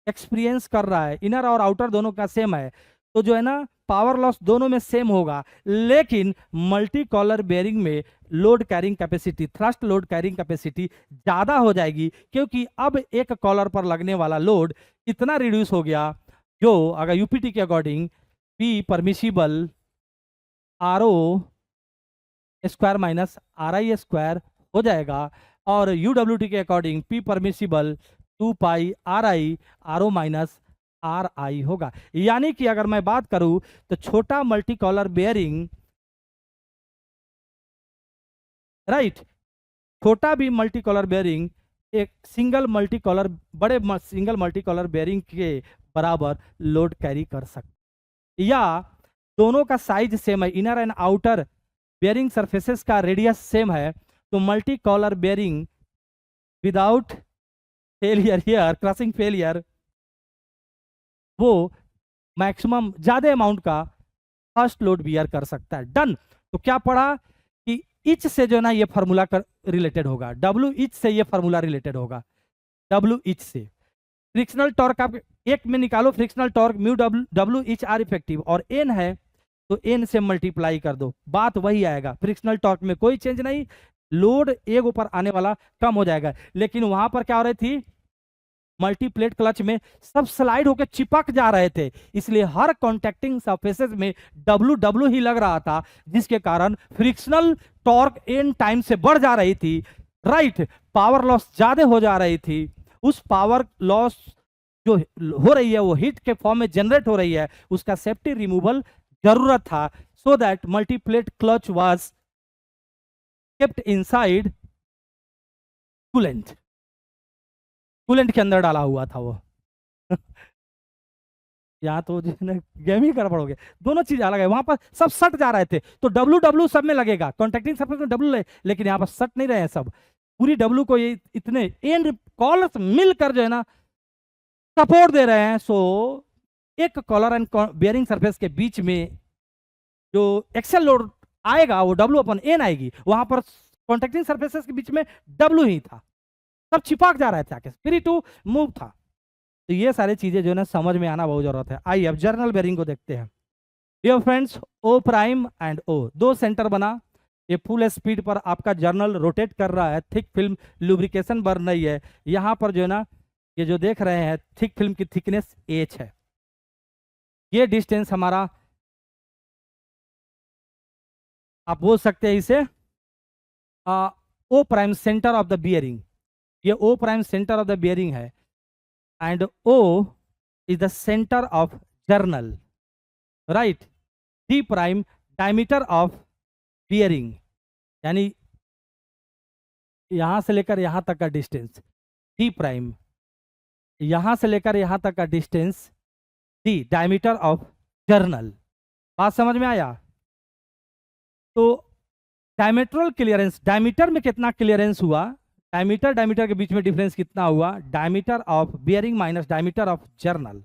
एक्सपीरियंस कर रहा है, इनर और आउटर दोनों का सेम है, तो जो है ना पावर लॉस दोनों में सेम होगा। लेकिन मल्टी कॉलर बेयरिंग में load carrying capacity, thrust load carrying capacity ज्यादा हो जाएगी, क्योंकि अब एक कॉलर पर लगने वाला लोड इतना रिड्यूस हो गया, जो अगर UPT के according P permissible RO square minus RI square हो जाएगा, और UWT के अकॉर्डिंग P परमिसिबल 2 पाई RI RO माइनस RI होगा। यानी कि अगर मैं बात करूं तो छोटा मल्टी कॉलर बेयरिंग, राइट, छोटा भी मल्टी कॉलर बेयरिंग एक सिंगल मल्टी कॉलर, बड़े सिंगल मल्टी कॉलर बेयरिंग के बराबर लोड कैरी कर सकते, या दोनों का साइज सेम है, inner and outer bearing surfaces का रेडियस सेम है, तो multi collar bearing without failure here, crushing failure, वो मैक्सिमम ज्यादा अमाउंट का फर्स्ट लोड बियर कर सकता है। डन। तो क्या पढ़ा कि इच से जो है ना ये फार्मूला रिलेटेड होगा, W इच से ये फार्मूला रिलेटेड होगा, W इच से। फ्रिक्शनल टॉर्क आप एक में निकालो, frictional torque mu W each R effective, और N है तो N से मल्टीप्लाई कर दो, बात वही आएगा। फ्रिक्शनल टॉर्क में कोई चेंज नहीं, लोड एक ऊपर आने वाला कम हो जाएगा। लेकिन वहां पर क्या हो रही थी, मल्टीप्लेट क्लच में सब स्लाइड होकर चिपक जा रहे थे, इसलिए हर कॉन्टैक्टिंग सरफेसेस में W ही लग रहा था, जिसके कारण फ्रिक्शनल टॉर्क N टाइम से बढ़ जा रही थी, राइट। पावर लॉस ज्यादा हो जा रही थी, उस पावर लॉस जो हो रही है वो हीट के फॉर्म में जनरेट हो रही है, उसका सेफ्टी रिमूवल जरूरत था, so that multiplate clutch was kept inside coolant, coolant के अंदर डाला हुआ था वो। यहाँ तो जो है ना गेम ही कर पड़ोगे, दोनों चीज अलग है, वहां पर सब सट जा रहे थे, तो डब्ल्यू डब्ल्यू सब में लगेगा, कॉन्टेक्टिंग सरफेस में डब्ल्यू, लेकिन यहाँ पर सट नहीं रहे हैं सब, पूरी डब्ल्यू को ये इतने एंड कॉलर्स मिलकर जो है ना सपोर्ट दे रहे हैं। सो एक कॉलर एंड बियरिंग सरफेस के बीच में जो एक्सेल लोड आएगा वो डब्ल्यू अपन एन आएगी, वहां पर कॉन्टेक्टिंग सरफेसेस के बीच में डब्ल्यू ही था, सब चिपक जा रहे थे आके, फ्री टू मूव था। तो ये सारी चीजें जो है ना समझ में आना बहुत जरूरत है। आइए अब जर्नल बेरिंग को देखते हैं। Dear friends, o prime and o दो सेंटर बना, ये फुल स्पीड पर आपका जर्नल रोटेट कर रहा है, थिक फिल्म लुब्रिकेशन बन रही है, यहाँ पर जो है ना ये जो देख रहे हैं थिक फिल्म की थिकनेस h है, ये डिस्टेंस हमारा आप बोल सकते हैं इसे o prime centre of the bearing, ये o prime centre of the bearing है, and o is the centre of journal, right. D prime diameter of bearing, यानी यहां से लेकर यहां तक का डिस्टेंस डी प्राइम, यहां से लेकर यहां तक का distance D diameter of journal. बात समझ में आया? तो डायमेट्रल क्लियरेंस, डायमीटर में कितना क्लियरेंस हुआ, डायमीटर डायमीटर के बीच में डिफरेंस कितना हुआ, diameter of bearing minus diameter of journal,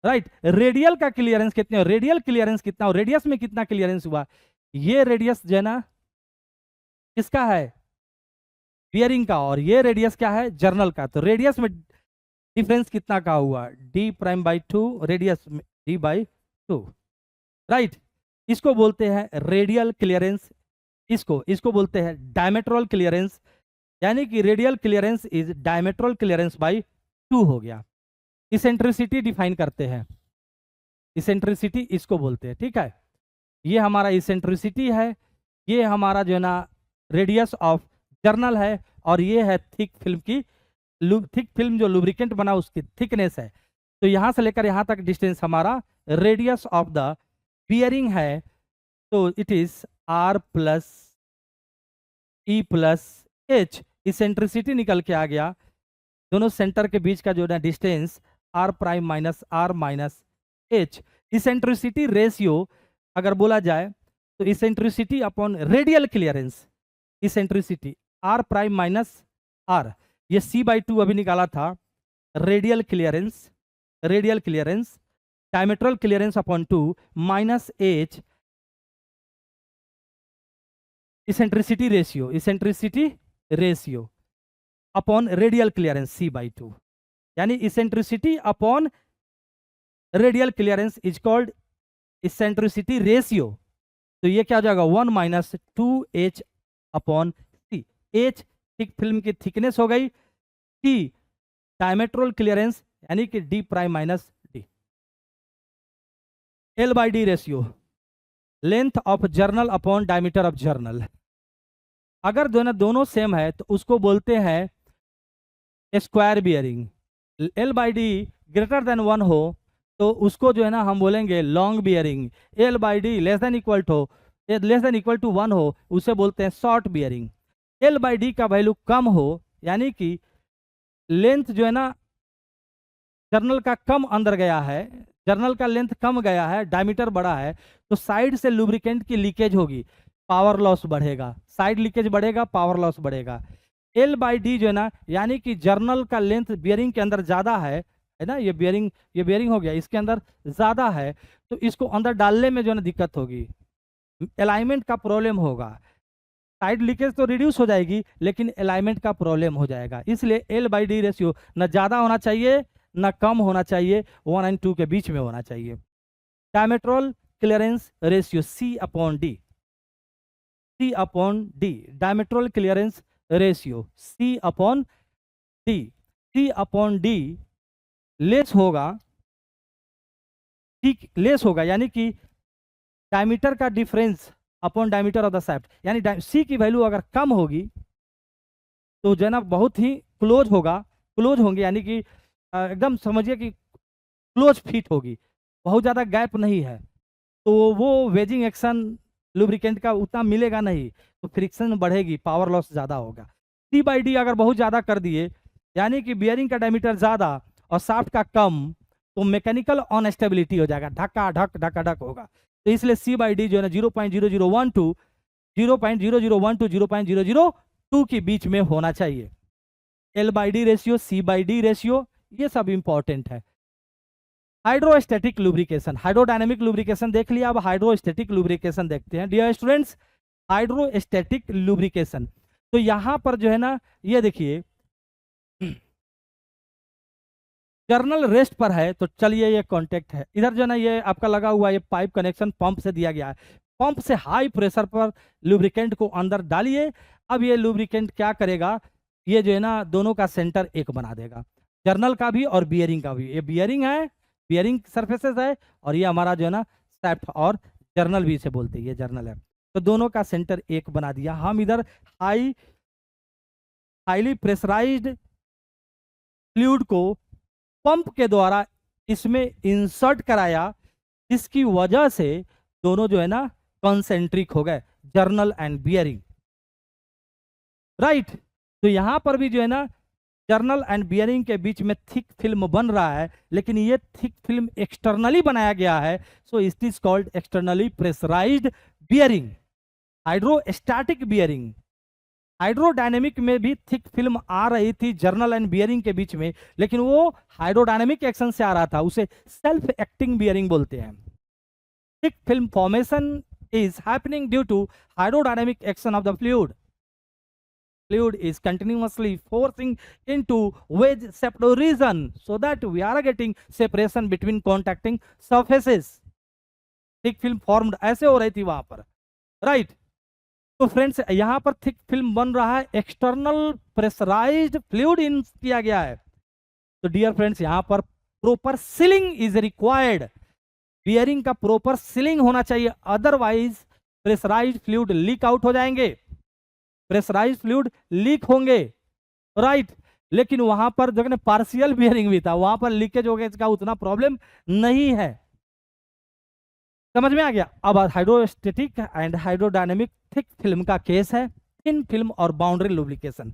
right. Radial का क्लियरेंस कितना, रेडियल क्लियरेंस कितना, रेडियस में कितना क्लियरेंस हुआ, ये रेडियस जो है ना किसका है, बियरिंग का, और ये रेडियस क्या है, जर्नल का। तो रेडियस में डिफरेंस कितना का हुआ, डी प्राइम बाई 2, रेडियस में डी बाई 2, राइट। इसको बोलते हैं रेडियल क्लियरेंस, इसको बोलते हैं डायमेट्रल क्लियरेंस, यानी कि radial clearance is diametral clearance by 2 हो गया। इसेंट्रिसिटी डिफाइन करते हैं, इसेंट्रिसिटी इसको बोलते हैं, ठीक है। ये हमारा इसेंट्रिसिटी है, ये हमारा जो है ना रेडियस ऑफ जर्नल है, और ये है थिक फिल्म की, थिक फिल्म जो लुब्रिकेंट बना उसकी थिकनेस है। तो यहां से लेकर यहां तक डिस्टेंस हमारा रेडियस ऑफ द बियरिंग है, तो it is R plus E plus H. Eccentricity निकल के आ गया, दोनों सेंटर के बीच का जो है distance R prime minus R minus H. Eccentricity ratio अगर बोला जाए तो eccentricity upon radial clearance, eccentricity R prime minus R, ये सी बाई 2 अभी निकाला था, radial clearance, radial clearance diametral clearance upon 2 minus H eccentricity ratio, eccentricity ratio upon radial clearance C by 2, यानी eccentricity upon radial clearance is called eccentricity ratio. तो ये क्या हो जाएगा, 1 minus 2h upon C. h thick film की thickness हो गई, T diametral clearance यानी कि D prime minus D. L by D ratio, length of journal upon diameter of journal. अगर दोनों सेम है तो उसको बोलते हैं square bearing. L by D greater than 1 हो तो उसको जो है ना हम बोलेंगे long bearing. L by D less than equal to 1 हो उसे बोलते हैं short bearing. L by D का वैल्यू कम हो यानी कि लेंथ जो है ना जर्नल का कम अंदर गया है, जर्नल का लेंथ कम गया है, डायमीटर बड़ा है, तो साइड से लुब्रिकेंट की लीकेज होगी, पावर लॉस बढ़ेगा, साइड लीकेज बढ़ेगा, पावर लॉस बढ़ेगा। एल बाई डी जो है ना यानी कि जर्नल का लेंथ बियरिंग के अंदर ज्यादा है ना, ये बियरिंग हो गया, इसके अंदर ज्यादा है, तो इसको अंदर डालने में जो है ना दिक्कत होगी, अलाइनमेंट का प्रॉब्लम होगा। साइड लीकेज तो रिड्यूस हो जाएगी लेकिन अलाइनमेंट का प्रॉब्लम हो जाएगा। इसलिए एल बाई डी रेशियो न ज्यादा होना चाहिए न कम होना चाहिए, 1 और 2 के बीच में होना चाहिए। Diametral clearance ratio C upon D, C upon D, diametral clearance ratio C upon D, C upon D less होगा, ठीक लेस होगा, यानी कि डायमीटर का difference upon diameter of the shaft, यानी सी की वैल्यू अगर कम होगी तो जो है ना बहुत ही क्लोज होगा, क्लोज होंगे, यानी कि एकदम समझिए कि क्लोज फिट होगी, बहुत ज़्यादा गैप नहीं है, तो वो वेजिंग एक्शन लुब्रिकेंट का उतना मिलेगा नहीं, तो फ्रिक्शन बढ़ेगी, पावर लॉस ज़्यादा होगा। C/D अगर बहुत ज़्यादा कर दिए, यानी कि बियरिंग का डायमीटर ज़्यादा और शाफ्ट का कम, तो मैकेनिकल अनस्टेबिलिटी हो जाएगा, ढक्का ढक ढक्का ढक होगा। तो इसलिए C/D जो है ना 0.0012 टू 0.001 टू 0.002 के बीच में होना चाहिए। L/D रेशियो, C/D रेशियो, ये सब इंपॉर्टेंट है। हाइड्रोस्टैटिक लुब्रिकेशन, हाइड्रोडायनेमिक लुब्रिकेशन देख लिया, अब हाइड्रोस्टैटिक लुब्रिकेशन देखते हैं डियर स्टूडेंट्स। हाइड्रोस्टैटिक लुब्रिकेशन, तो यहां पर जो है ना ये देखिए जर्नल रेस्ट पर है, तो चलिए ये कॉन्टेक्ट है, इधर जो है ना ये आपका लगा हुआ ये पाइप कनेक्शन पंप से दिया गया है, पंप से हाई प्रेशर पर लुब्रिकेंट को अंदर डालिए। अब ये लुब्रिकेंट क्या करेगा, ये जो है ना दोनों का सेंटर एक बना देगा, जर्नल का भी और बियरिंग का भी। ये बियरिंग है, बियरिंग सरफेसेस है, और ये हमारा जो है ना सैफ्ट और जर्नल भी इसे बोलते हैं, ये जर्नल है। तो दोनों का सेंटर एक बना दिया। हम इधर हाईली प्रेशराइज्ड फ्लूइड को पंप के द्वारा इसमें इंसर्ट कराया, जिसकी वजह से दोनों जो है ना कॉन्सेंट्रिक हो गए, जर्नल एंड बियरिंग, राइट। तो यहां पर भी जो है ना जर्नल एंड बियरिंग के बीच में थिक फिल्म बन रहा है, लेकिन ये थिक फिल्म एक्सटर्नली बनाया गया है, so it is called externally pressurised bearing, hydrostatic bearing. Hydrodynamic में भी थिक फिल्म आ रही थी जर्नल एंड बियरिंग के बीच में, लेकिन वो हाइड्रोडायनेमिक एक्शन से आ रहा था, उसे सेल्फ एक्टिंग बियरिंग बोलते हैं। Thick film formation is happening due to hydrodynamic action of the fluid. Fluid is continuously forcing into wedge shaped region, so that we are getting separation between contacting surfaces. Thick film formed ऐसे हो रही थी वहां पर, right. तो friends यहां पर thick film बन रहा है, एक्सटर्नल प्रेशराइज्ड फ्लूइड इन किया गया है। तो डियर फ्रेंड्स यहां पर proper sealing is required, bearing का प्रॉपर सीलिंग होना चाहिए, otherwise pressurised fluid leak out हो जाएंगे, प्रेशराइज्ड फ्लूइड लीक होंगे, राइट। लेकिन वहां पर जो है ना पार्शियल बियरिंग भी था, वहां पर लीकेज हो गया, इसका उतना प्रॉब्लम नहीं है, समझ में आ गया। अब hydrostatic and hydrodynamic thick film का केस है, थिन फिल्म और boundary lubrication,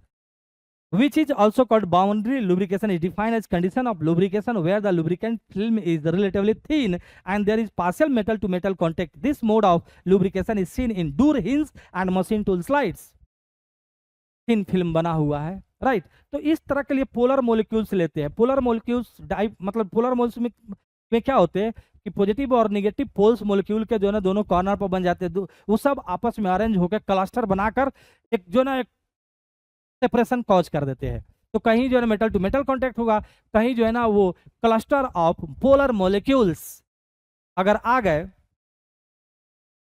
which is also called boundary lubrication, is defined as condition of lubrication where the lubricant film is relatively thin and there is partial metal to metal contact. This mode of lubrication is seen in door hinge and machine tool slides. thin film बना हुआ है, right. तो इस तरह के लिए polar molecules लेते हैं। पोलर मोलिक्यूल्स मतलब पोलर मोल्स में क्या होते हैं कि पॉजिटिव और नेगेटिव पोल्स मोलिक्यूल के जो है ना दोनों कॉर्नर पर बन जाते हैं, वो सब आपस में अरेंज होकर क्लस्टर बनाकर एक जो ना सेपरेशन कॉज कर देते हैं। तो कहीं जो है मेटल टू मेटल कांटेक्ट होगा, कहीं जो है ना वो क्लस्टर ऑफ पोलर मॉलिक्यूल्स अगर आ गए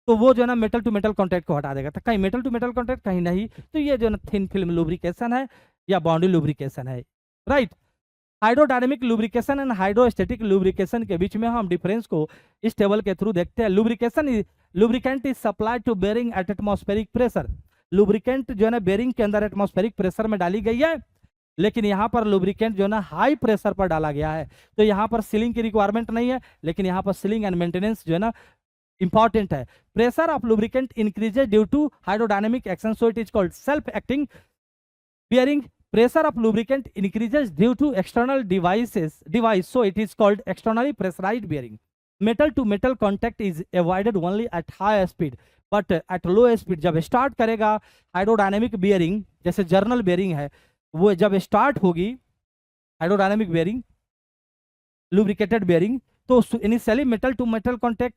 तो वो जो है ना मेटल टू मेटल कांटेक्ट को हटा देगा, तो कहीं मेटल टू मेटल कांटेक्ट कहीं नहीं। तो ये जो है ना थिन फिल्म लुब्रिकेशन है या बाउंड्री लुब्रिकेशन है, right. Hydrodynamic lubrication and hydrostatic lubrication के बीच में हम डिफरेंस को इस टेबल के थ्रू देखते हैं। Lubricant is supplied to bearing at atmospheric pressure. Lubricant जो है ना बेरिंग के अंदर एटमॉस्फेरिक प्रेशर में डाली गई है, लेकिन यहाँ पर लुब्रिकेंट जो है ना हाई प्रेशर पर डाला गया है। तो यहाँ पर सीलिंग की रिक्वायरमेंट नहीं है, लेकिन यहाँ पर सीलिंग एंड मेंटेनेंस जो है ना इंपॉर्टेंट है। Pressure of lubricant increases due to hydrodynamic action, so it is called self acting bearing. Pressure of lubricant increases due to external device, so it is called externally pressurized bearing. Metal to metal contact is avoided only at high speed, but at low speed जब start करेगा hydrodynamic bearing, जैसे journal bearing है, वो जब start होगी hydrodynamic bearing lubricated bearing, तो initially metal to metal contact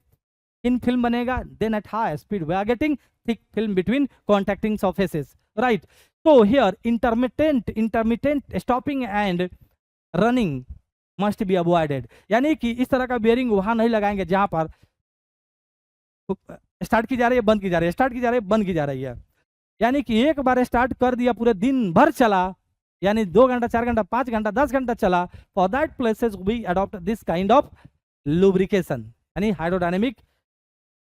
in film बनेगा, then at high speed we are getting thick film between contacting surfaces, right. So here intermittent stopping and running must be avoided, यानी कि इस तरह का bearing वहां नहीं लगाएंगे जहां पर स्टार्ट की जा रही है बंद की जा रही है, स्टार्ट की जा रही है बंद की जा रही है। यानी कि एक बार स्टार्ट कर दिया पूरे दिन भर चला, यानी 2 घंटा 4 घंटा 5 घंटा 10 घंटा चला, for that places we adopt this kind of lubrication, यानी हाइड्रोडायनेमिक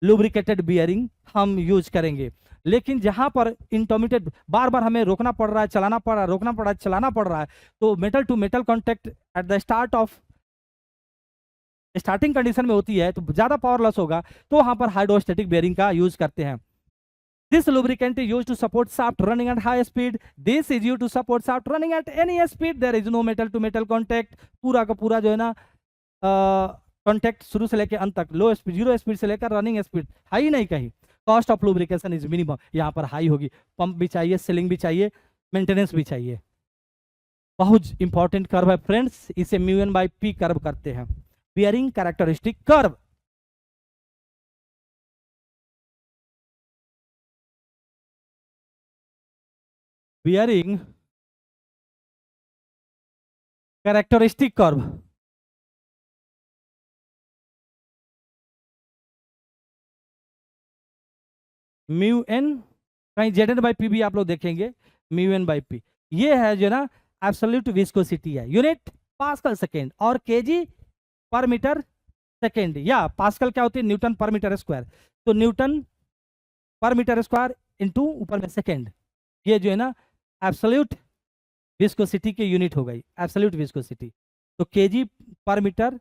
लुब्रिकेटेड बियरिंग हम यूज करेंगे। लेकिन जहां पर इंटरमीडिएट बार बार हमें रोकना पड़ रहा है, चलाना पड़ रहा है, रोकना पड़ रहा है, चलाना पड़ रहा है, तो metal to metal contact at the starting condition में होती है, तो ज्यादा पावर लॉस होगा, तो वहां पर हाइड्रोस्टैटिक बेयरिंग का यूज करते हैं। This lubricant is used to support shaft running at high speed. This is used to support shaft running at any speed. There is no metal to metal contact. पूरा का पूरा जो है ना contact शुरू से लेकर अंत तक, लो स्पीड, जीरो स्पीड से लेकर रनिंग स्पीड, हाई नहीं कहीं। Cost of lubrication is minimum, यहाँ पर हाई होगी। पंप भी चाहिए, सीलिंग भी चाहिए, मेंटेनेंस भी चाहिए। बहुत इंपॉर्टेंट कर्व है फ्रेंड्स, इसे म्यू बाई पी कर्व करते हैं, bearing characteristic curve. Bearing characteristic curve, mu N, कहीं जेड एन बाई पी भी आप लोग देखेंगे, म्यू एन बाई पी। ये है जो ना एब्सोल्यूट विस्कोसिटी है, यूनिट पास्कल सेकेंड और केजी पर मीटर सेकेंड, या पास्कल क्या होती है, न्यूटन पर मीटर स्क्वायर, तो न्यूटन पर मीटर स्क्वायर इंटू ऊपर में सेकेंड, ये जो है ना एब्सोल्यूट विस्कोसिटी की यूनिट हो गई, एब्सोल्यूट विस्कोसिटी। तो केजी पर मीटर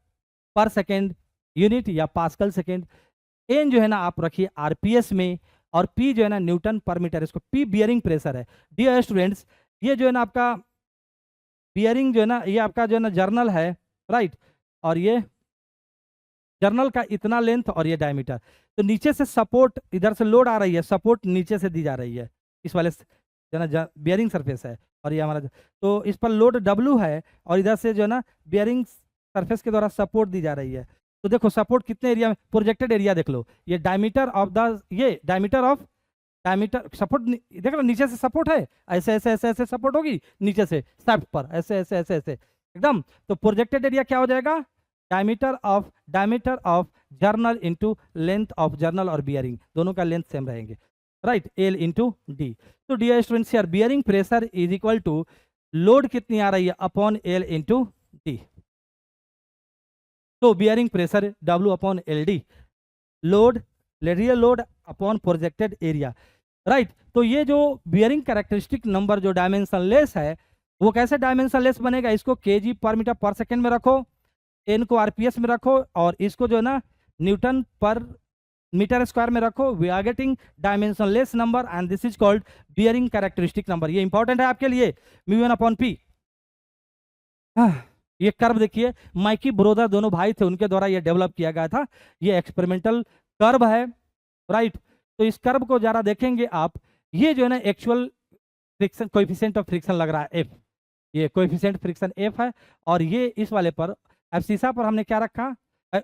पर सेकेंड यूनिट या पास्कल सेकेंड। एन जो है ना आप रखिए आरपीएस में, और पी जो है ना न्यूटन पर मीटर, इसको पी बियरिंग प्रेशर है। डियर स्टूडेंट्स, ये जो है ना आपका बियरिंग जो है ना, ये आपका जो है ना जर्नल है, राइट, और ये जर्नल का इतना लेंथ और ये डायमीटर। तो नीचे से सपोर्ट, इधर से लोड आ रही है, सपोर्ट नीचे से दी जा रही है, इस वाले जो है ना बियरिंग सरफेस है, और ये हमारा, तो इस पर लोड W है, और इधर से जो है ना बियरिंग सरफेस के द्वारा सपोर्ट दी जा रही है। तो देखो सपोर्ट कितने एरिया में, प्रोजेक्टेड एरिया देख लो, ये डायमीटर ऑफ द, ये डायमीटर ऑफ, डायमीटर सपोर्ट देख लो, नीचे से सपोर्ट है, ऐसे ऐसे ऐसे ऐसे सपोर्ट होगी नीचे से शाफ्ट पर, ऐसे ऐसे ऐसे ऐसे एकदम। तो प्रोजेक्टेड एरिया क्या हो जाएगा, diameter of journal into length of journal और बियरिंग, दोनों का लेंथ सेम रहेंगे, राइट, एल इंटू डी। तो डियर स्टूडेंट्स, यार bearing pressure is equal to load कितनी आ रही है अपॉन एल इंटू डी। तो bearing pressure W upon L D, load, radial load upon projected area, right. तो ये जो बियरिंग कैरेक्टरिस्टिक नंबर जो डायमेंशनलेस है, वो कैसे डायमेंशनलेस बनेगा, इसको केजी पर मीटर पर सेकेंड में रखो, एन को आरपीएस में रखो, और इसको जो है ना न्यूटन पर मीटर स्क्वायर में रखो। We are getting dimensionless number and this is called bearing characteristic number. ये इंपॉर्टेंट है आपके लिए, म्यू एन अपॉन पी। ये कर्व देखिए, माइकी ब्रोदर दोनों भाई थे, उनके द्वारा ये डेवलप किया गया था, ये एक्सपेरिमेंटल कर्व है, राइट। तो इस कर्व को जरा देखेंगे आप, ये जो है ना actual friction, coefficient of friction लग रहा है एफ, ये कोएफिशिएंट फ्रिक्शन एफ है, और ये इस वाले पर एब्सिसा पर हमने क्या रखा,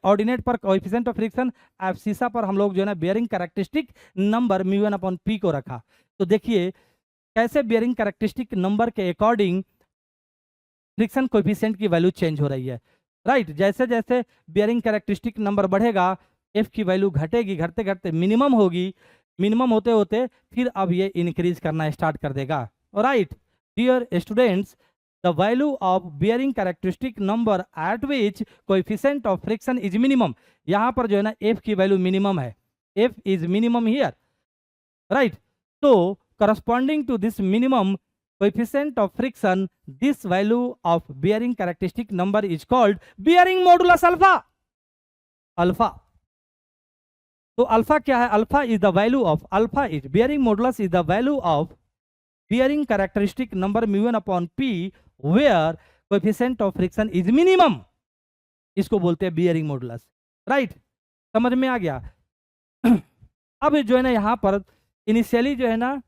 ऑर्डिनेट पर कोएफिशिएंट ऑफ फ्रिक्शन, एब्सिसा पर हम लोग जो है ना bearing characteristic number mu N upon P को रखा। तो देखिए कैसे बियरिंग कैरेक्टरिस्टिक नंबर के अकॉर्डिंग फ्रिक्शन कोएफिशिएंट की वैल्यू चेंज हो रही है, राइट। जैसे जैसे बियरिंग कैरेक्टरिस्टिक नंबर बढ़ेगा, एफ की वैल्यू घटेगी, घटते घटते मिनिमम होगी, मिनिमम होते होते फिर अब ये इंक्रीज करना स्टार्ट कर देगा, right. Dear students, the value of bearing characteristic number at which coefficient of friction is minimum, यहाँ पर जो है ना एफ की वैल्यू मिनिमम है, F is minimum here, right. तो corresponding to this minimum coefficient of friction, this value of bearing characteristic number is called bearing modulus alpha, alpha। तो alpha क्या है, alpha is the value of, alpha is bearing modulus is the value of bearing characteristic number mu N upon P where coefficient of friction is minimum, इसको बोलते हैं bearing modulus, right. समझ में आ गया। अब जो है ना यहाँ पर इनिशियली जो है ना,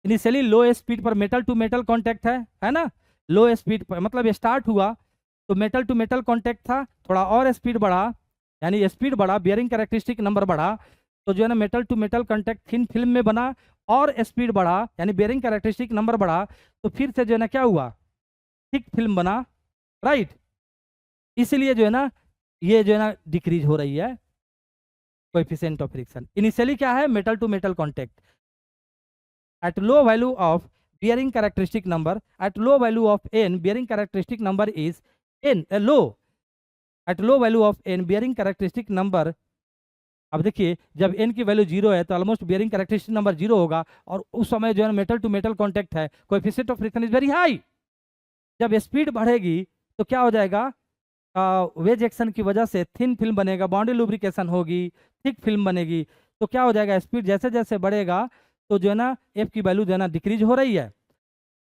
इनिशियली लो स्पीड पर मेटल टू मेटल कांटेक्ट है ना, लो स्पीड पर मतलब स्टार्ट हुआ तो मेटल टू मेटल कांटेक्ट था, थोड़ा और स्पीड बढ़ा, यानी स्पीड बढ़ा, बियरिंग कैरेक्टरिस्टिक नंबर बढ़ा, तो जो है ना metal to metal contact thin film में बना, और स्पीड बढ़ा यानी बियरिंग कैरेक्टरिस्टिक नंबर बढ़ा, तो फिर से जो है ना क्या हुआ, थिक फिल्म बना, राइट। इसलिए जो है ना ये जो है ना डिक्रीज हो रही है कोएफिशिएंट ऑफ फ्रिक्शन। इनिशियली क्या है, metal to metal contact, at low value of bearing characteristic number, at low value of n bearing characteristic number is n low, at low value of n bearing characteristic number अब देखिए जब n की value 0 है तो almost bearing characteristic number 0 होगा, और उस समय जो है मेटल टू मेटल कॉन्टैक्ट है, coefficient of friction is very high. जब स्पीड बढ़ेगी तो क्या हो जाएगा, वेज एक्शन की वजह से थिन फिल्म बनेगा, बाउंड्री लुब्रिकेशन होगी, थिक फिल्म बनेगी। तो क्या हो जाएगा, स्पीड जैसे जैसे बढ़ेगा तो जो है ना एफ की वैल्यू जो है ना डिक्रीज हो रही है।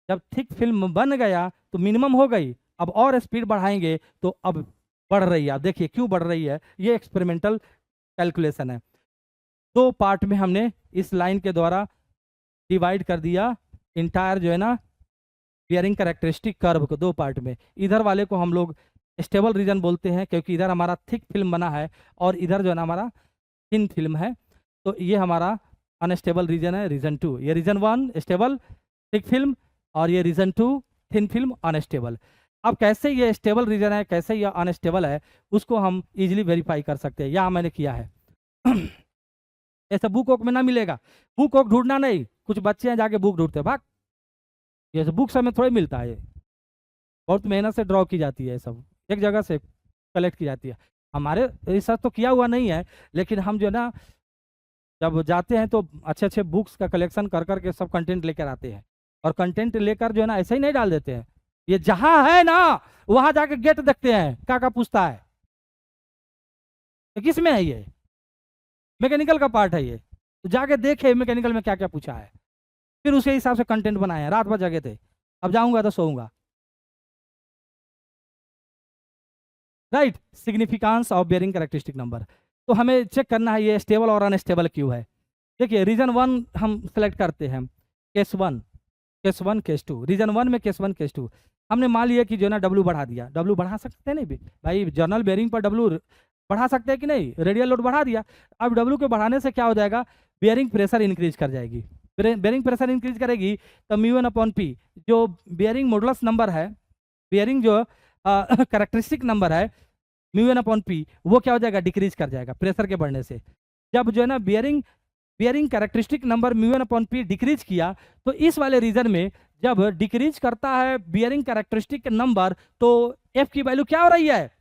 जब थिक फिल्म बन गया तो मिनिमम हो गई, अब और स्पीड बढ़ाएंगे तो अब बढ़ रही है। आप देखिए क्यों बढ़ रही है, ये एक्सपेरिमेंटल कैलकुलेशन है। दो पार्ट में हमने इस लाइन के द्वारा डिवाइड कर दिया इंटायर जो है ना बियरिंग कैरेक्टरिस्टिक कर्व को दो पार्ट में। इधर वाले को हम लोग स्टेबल रीजन बोलते हैं क्योंकि इधर हमारा थिक फिल्म बना है और इधर जो है ना हमारा थिन फिल्म है। तो ये हमारा अनस्टेबल रीजन है, रीजन 2। ये रीजन 1 स्टेबल थिक फिल्म और ये रीजन 2 थिन फिल्म अनस्टेबल। अब कैसे ये स्टेबल रीजन है, कैसे ये अनस्टेबल है, उसको हम इजीली वेरीफाई कर सकते हैं। यहाँ मैंने किया है ऐसा बुक वुक में ना मिलेगा, बुक वुक ढूंढना नहीं। कुछ बच्चे हैं जाके बुक ढूंढते हैं, भाग, ये बुक सब में थोड़ी मिलता है, ये बहुत मेहनत से ड्रॉ की जाती है, सब एक जगह से कलेक्ट की जाती है। हमारे रिसर्च तो किया हुआ नहीं है, लेकिन हम जो है ना जब जाते हैं तो अच्छे अच्छे बुक्स का कलेक्शन कर करके सब कंटेंट लेकर आते हैं, और कंटेंट लेकर जो है ना ऐसे ही नहीं डाल देते हैं। ये जहां है ना वहां जाके गेट देखते हैं क्या पूछता है, तो किस में है, ये मैकेनिकल का पार्ट है, ये तो जाके देखे मैकेनिकल में क्या क्या पूछा है, फिर उसके हिसाब से कंटेंट बनाए हैं। रात भर जगे थे, अब जाऊंगा तो सोऊंगा। Right, significance of bearing characteristic number. तो हमें चेक करना है ये स्टेबल और अनस्टेबल क्यों है। देखिए रीजन 1 हम सेलेक्ट करते हैं, केस 1 केस 2। रीजन 1 में केस 1 केस 2 हमने मान लिया कि जो है ना डब्ल्यू बढ़ा दिया। डब्ल्यू बढ़ा सकते हैं नहीं भाई, जर्नल बेयरिंग पर डब्ल्यू बढ़ा सकते हैं कि नहीं, रेडियल लोड बढ़ा दिया। अब डब्ल्यू के बढ़ाने से क्या हो जाएगा, बियरिंग प्रेशर इंक्रीज कर जाएगी। बियरिंग प्रेशर इंक्रीज करेगी तो μ1/P जो बियरिंग मॉडुलस नंबर है, बियरिंग जो कैरेक्टरिस्टिक नंबर है μ1/P, वो क्या हो जाएगा, डिक्रीज कर जाएगा प्रेशर के बढ़ने से। जब जो है ना bearing characteristic number μ1/P decrease किया, तो इस वाले रीजन में जब डिक्रीज करता है बियरिंग कैरेक्टरिस्टिक नंबर तो एफ की वैल्यू क्या हो रही है,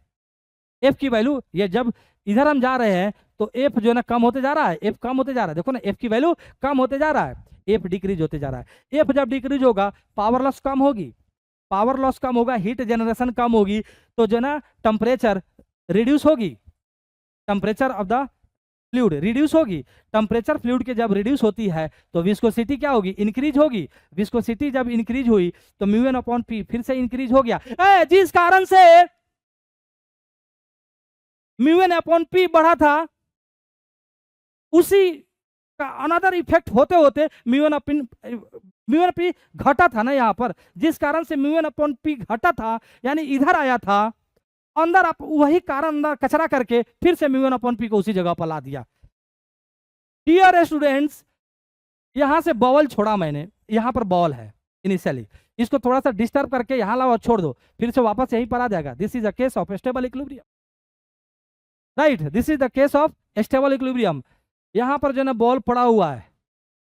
एफ की वैल्यू, ये जब इधर हम जा रहे हैं तो एफ जो है ना कम होते जा रहा है, एफ कम होते जा रहा है। देखो ना एफ की वैल्यू कम होते जा रहा है, एफ डिक्रीज होते जा रहा है। एफ जब डिक्रीज होगा पावर लॉस कम होगी, पावर लॉस कम होगा, हीट जनरेशन कम होगी, तो जो है ना टेम्परेचर रिड्यूस होगी, temperature of the fluid reduce होगी। टेम्परेचर फ्लूइड के जब रिड्यूस होती है तो विस्कोसिटी क्या होगी, इंक्रीज होगी। विस्कोसिटी जब इंक्रीज हुई तो μ1/P फिर से इंक्रीज हो गया, जिस कारण से μ1/P बढ़ा था, उसी का अनदर इफेक्ट होते होते μ1/P घटा था ना यहाँ पर, जिस कारण से μ1/P घटा था, यानी इधर आया था अंदर, आप वही कारण अंदर कचरा करके फिर से μ1/P को उसी जगह पर ला दिया। डियर स्टूडेंट्स, यहां से बॉल छोड़ा मैंने, यहां पर बॉल है इनिशियली, इसको थोड़ा सा डिस्टर्ब करके यहां लाओ और छोड़ दो, फिर से वापस यहीं पर आ जाएगा। This is the case of stable equilibrium. Right, this is the case of stable equilibrium. यहां पर जो ना बॉल पड़ा हुआ है,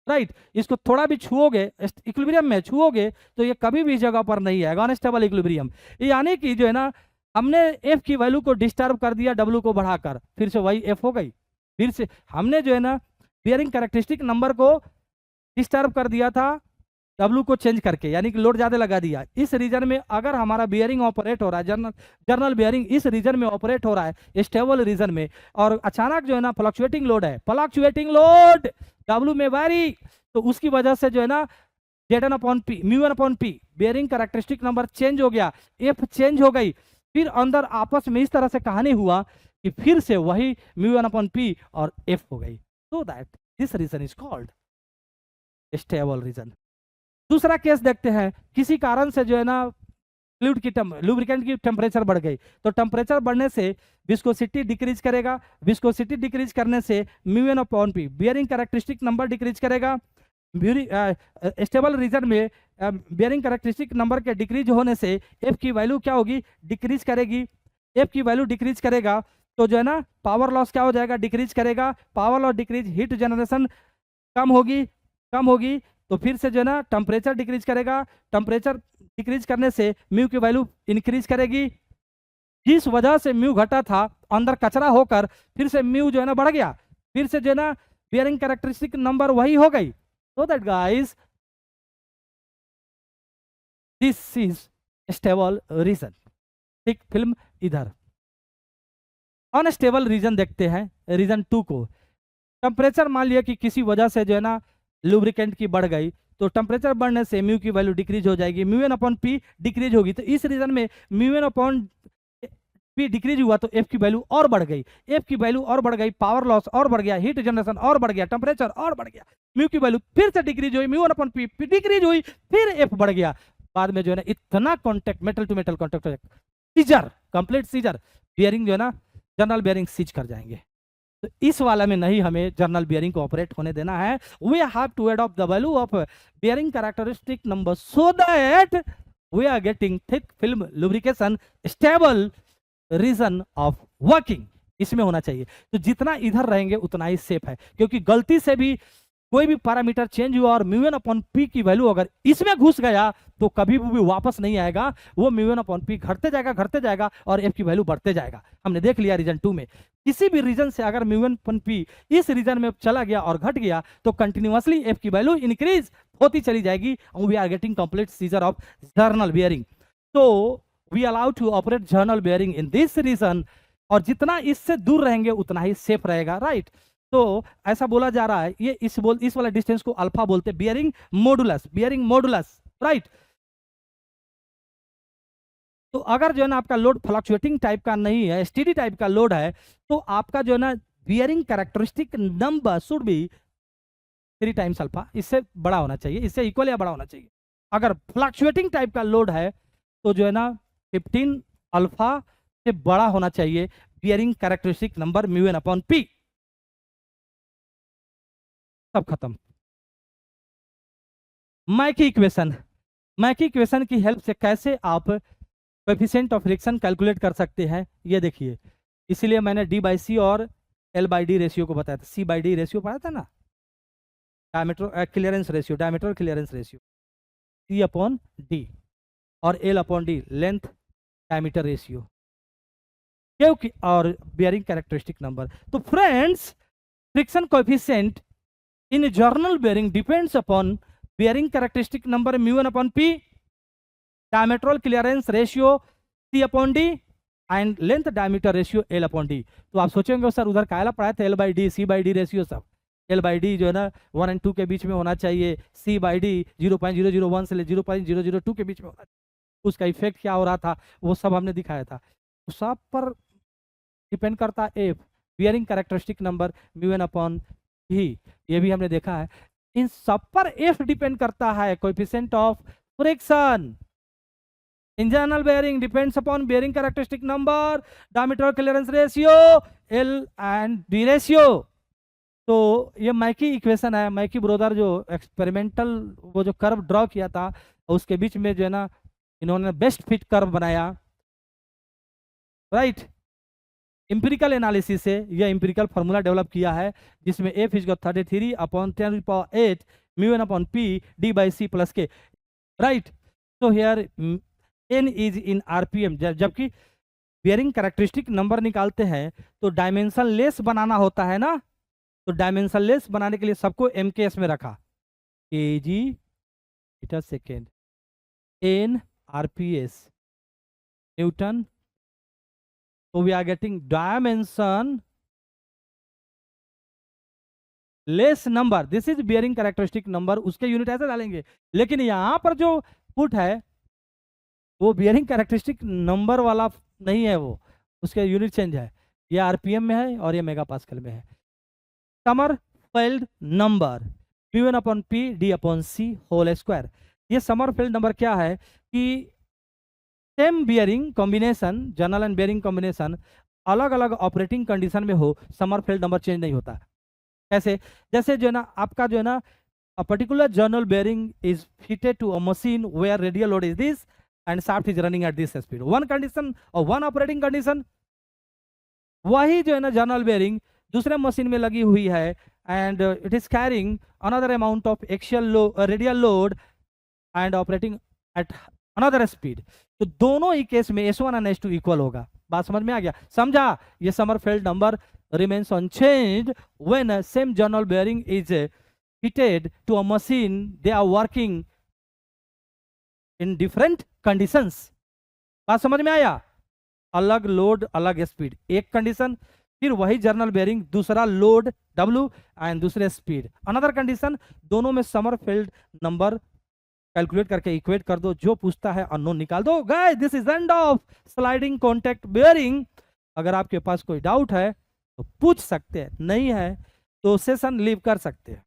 राइट, इसको थोड़ा भी छुओगे इक्विलिब्रियम में छुओगे तो ये कभी भी इस जगह पर नहीं आएगा, अनस्टेबल इक्विलिब्रियम। यानी कि जो है ना हमने एफ की वैल्यू को डिस्टर्ब कर दिया डब्ल्यू को बढ़ाकर, फिर से वही एफ हो गई। फिर से हमने जो है ना बियरिंग कैरेक्टरिस्टिक नंबर को डिस्टर्ब कर दिया था डब्ल्यू को चेंज करके, यानी कि लोड ज्यादा लगा दिया। इस रीजन में अगर हमारा बियरिंग ऑपरेट हो रहा है, जर्नल बियरिंग इस रीजन में ऑपरेट हो रहा है स्टेबल रीजन में, और अचानक जो है ना फ्लक्चुएटिंग लोड है, फ्लक्चुएटिंग लोड डब्ल्यू में वारी, तो उसकी वजह से जो है ना Z1/P μ1/P bearing characteristic number change हो गया, एफ चेंज हो गई। फिर अंदर आपस में इस तरह से कहानी हुआ कि फिर से वही μ1/P और एफ हो गई। So that this region is called stable region. दूसरा केस देखते हैं, किसी कारण से जो है ना फ्लूइड की लुब्रिकेंट की टेम्परेचर बढ़ गई, तो टेम्परेचर बढ़ने से विस्कोसिटी डिक्रीज करेगा, विस्कोसिटी डिक्रीज करने से μ1/P bearing characteristic number decrease करेगा। स्टेबल रीजन में बियरिंग कैरेक्टरिस्टिक नंबर के डिक्रीज होने से एफ की वैल्यू क्या होगी, डिक्रीज करेगी। एफ की वैल्यू डिक्रीज करेगा तो जो है ना पावर लॉस क्या हो जाएगा, डिक्रीज करेगा। Power loss decrease, heat generation कम होगी तो फिर से जो है ना टेम्परेचर डिक्रीज करेगा। टेम्परेचर डिक्रीज करने से म्यू की वैल्यू इंक्रीज करेगी। जिस वजह से म्यू घटा था अंदर कचरा होकर फिर से म्यू जो है ना बढ़ गया, फिर से जो है ना बियरिंग कैरेक्टरिस्टिक नंबर वही हो गई। So that guys this is stable region. ठीक, फिल्म इधर अनस्टेबल रीजन देखते हैं, रीजन 2 को। टेम्परेचर मान लिया कि किसी वजह से जो है ना लुब्रिकेंट की बढ़ गई, तो टेम्परेचर बढ़ने से म्यू की वैल्यू डिक्रीज हो जाएगी, mu N upon P decrease होगी। तो इस रीजन में mu N upon P decrease हुआ तो एफ की वैल्यू और बढ़ गई, एफ की वैल्यू और बढ़ गई, पावर लॉस और बढ़ गया, हीट जनरेशन और बढ़ गया, टेम्परेचर और बढ़ गया, म्यू की वैल्यू फिर से डिक्रीज हुई, mu one upon P decrease हुई, फिर एफ बढ़ गया। बाद में जो है ना इतना contact, metal to metal contact, seizure, complete seizure, bearing जो है ना जनरल बियरिंग सीज कर जाएंगे। तो इस वाला में नहीं हमें जनरल बियरिंग को ऑपरेट होने देना है। We have to adopt the value of bearing characteristic number so that we are getting thick film lubrication, stable region of working इसमें होना चाहिए। तो जितना इधर रहेंगे उतना ही सेफ है, क्योंकि गलती से भी कोई भी पैरामीटर चेंज हुआ और म्यू एन अपॉन पी की वैल्यू अगर इसमें घुस गया तो कभी भी वापस नहीं आएगा, वो म्यू एन अपॉन पी घटते जाएगा और एफ की वैल्यू बढ़ते जाएगा। हमने देख लिया रीजन 2 में, किसी भी रीजन से अगर म्यू एन अपॉन पी इस रीजन में चला गया और घट गया तो कंटिन्यूअसली एफ की वैल्यू इंक्रीज होती चली जाएगी। We are getting complete seizure of journal bearing. तो we allow to operate journal bearing in this region, और जितना इससे दूर रहेंगे उतना ही सेफ रहेगा, राइट। तो ऐसा बोला जा रहा है, ये इस वाला डिस्टेंस को अल्फा बोलते हैं, बियरिंग मॉडुलस, राइट। तो अगर जो है ना आपका लोड फ्लक्चुएटिंग टाइप का नहीं है, स्टेडी टाइप का लोड है, तो आपका जो है ना bearing characteristic number should be 3 times alpha, इससे बड़ा होना चाहिए, इससे इक्वल या बड़ा होना चाहिए। अगर फ्लक्चुएटिंग टाइप का लोड है तो जो है ना 15 अल्फा से बड़ा होना चाहिए bearing characteristic number mu N upon P. सब खत्म। मैकी इक्वेशन की हेल्प से कैसे आप कोएफिशिएंट ऑफ फ्रिक्शन कैलकुलेट कर सकते हैं, ये देखिए। इसीलिए मैंने डी बाई सी और एल बाई डी रेशियो को बताया था, सी बाई डी रेशियो पढ़ा था ना, diameter clearance ratio, C upon D और L upon D length diameter ratio, क्योंकि और बियरिंग कैरेक्टरिस्टिक नंबर। तो friends, friction coefficient in journal bearing depends upon bearing characteristic number mu n upon p, diametral clearance ratio c upon d and length diameter ratio l upon d। तो आप सोचेंगे sir उधर Kayla पढ़ाया था l by d c by d ratio, सब l by d जो है ना 1 और 2 के बीच में होना चाहिए, c by d 0.001 से 0.002 के बीच में होना चाहिए, उसका इफेक्ट क्या हो रहा था वो सब हमने दिखाया था। तो सब पर डिपेंड करता है f, bearing characteristic number mu N upon p, ये भी हमने देखा है। इन सब पर एफ डिपेंड करता है coefficient of friction. In general bearing depends upon bearing characteristic number, diameter clearance ratio, L and D ratio. तो ये मैकी इक्वेशन है, मैकी ब्रोदर जो एक्सपेरिमेंटल वो जो कर्व ड्रॉ किया था उसके बीच में जो है ना इन्होंने बेस्ट फिट कर्व बनाया, राइट। इंपेरिकल एनालिसिस से यह इंपेरिकल फार्मूला डेवलप किया है जिसमें F is 33 upon 10⁸ mu N upon P D by C plus K, right. तो here N is in RPM. जबकि बियरिंग कैरेक्टरिस्टिक नंबर निकालते हैं तो डायमेंशन लेस बनाना होता है ना, तो डायमेंशन लेस बनाने के लिए सबको एमकेएस में रखा, KG metre second, N RPS newton. So we are getting dimension less number, this is bearing characteristic number, उसके यूनिट ऐसे डालेंगे। लेकिन यहाँ पर जो पुट है वो बियरिंग कैरेक्टरिस्टिक नंबर वाला नहीं है, वो उसके यूनिट चेंज है, ये आरपीएम में है और ये मेगा पास्कल में है। Sommerfeld number mu N upon P D upon C whole square. ये समरफेल्ड नंबर क्या है कि same bearing combination, journal and bearing combination अलग अलग ऑपरेटिंग कंडीशन में हो, समरफेल्ड नंबर चेंज नहीं होता। कैसे? जैसे जो है ना आपका जो है ना a particular journal bearing is fitted to a machine where radial load is this and shaft is running at this speed, one condition or one operating condition। वही जो है ना जर्नल बेयरिंग दूसरे मशीन में लगी हुई है and it is carrying another amount of axial radial load and operating at another speed. तो दोनों ही केस में S1 और S2 इक्वल होगा। बात समझ में आ गया? समझा? ये Sommerfeld number remains unchanged when a same journal bearing is fitted to a machine. They are working in different conditions. बात समझ में आया? अलग लोड अलग स्पीड, एक कंडीशन, फिर वही जर्नल बेयरिंग दूसरा लोड W एंड दूसरे स्पीड, अनदर कंडीशन, दोनों में समरफेल्ड नंबर कैलकुलेट करके इक्वेट कर दो, जो पूछता है अननोन निकाल दो। Guys this is end of sliding contact bearing. अगर आपके पास कोई डाउट है तो पूछ सकते हैं, नहीं है तो सेशन लीव कर सकते हैं।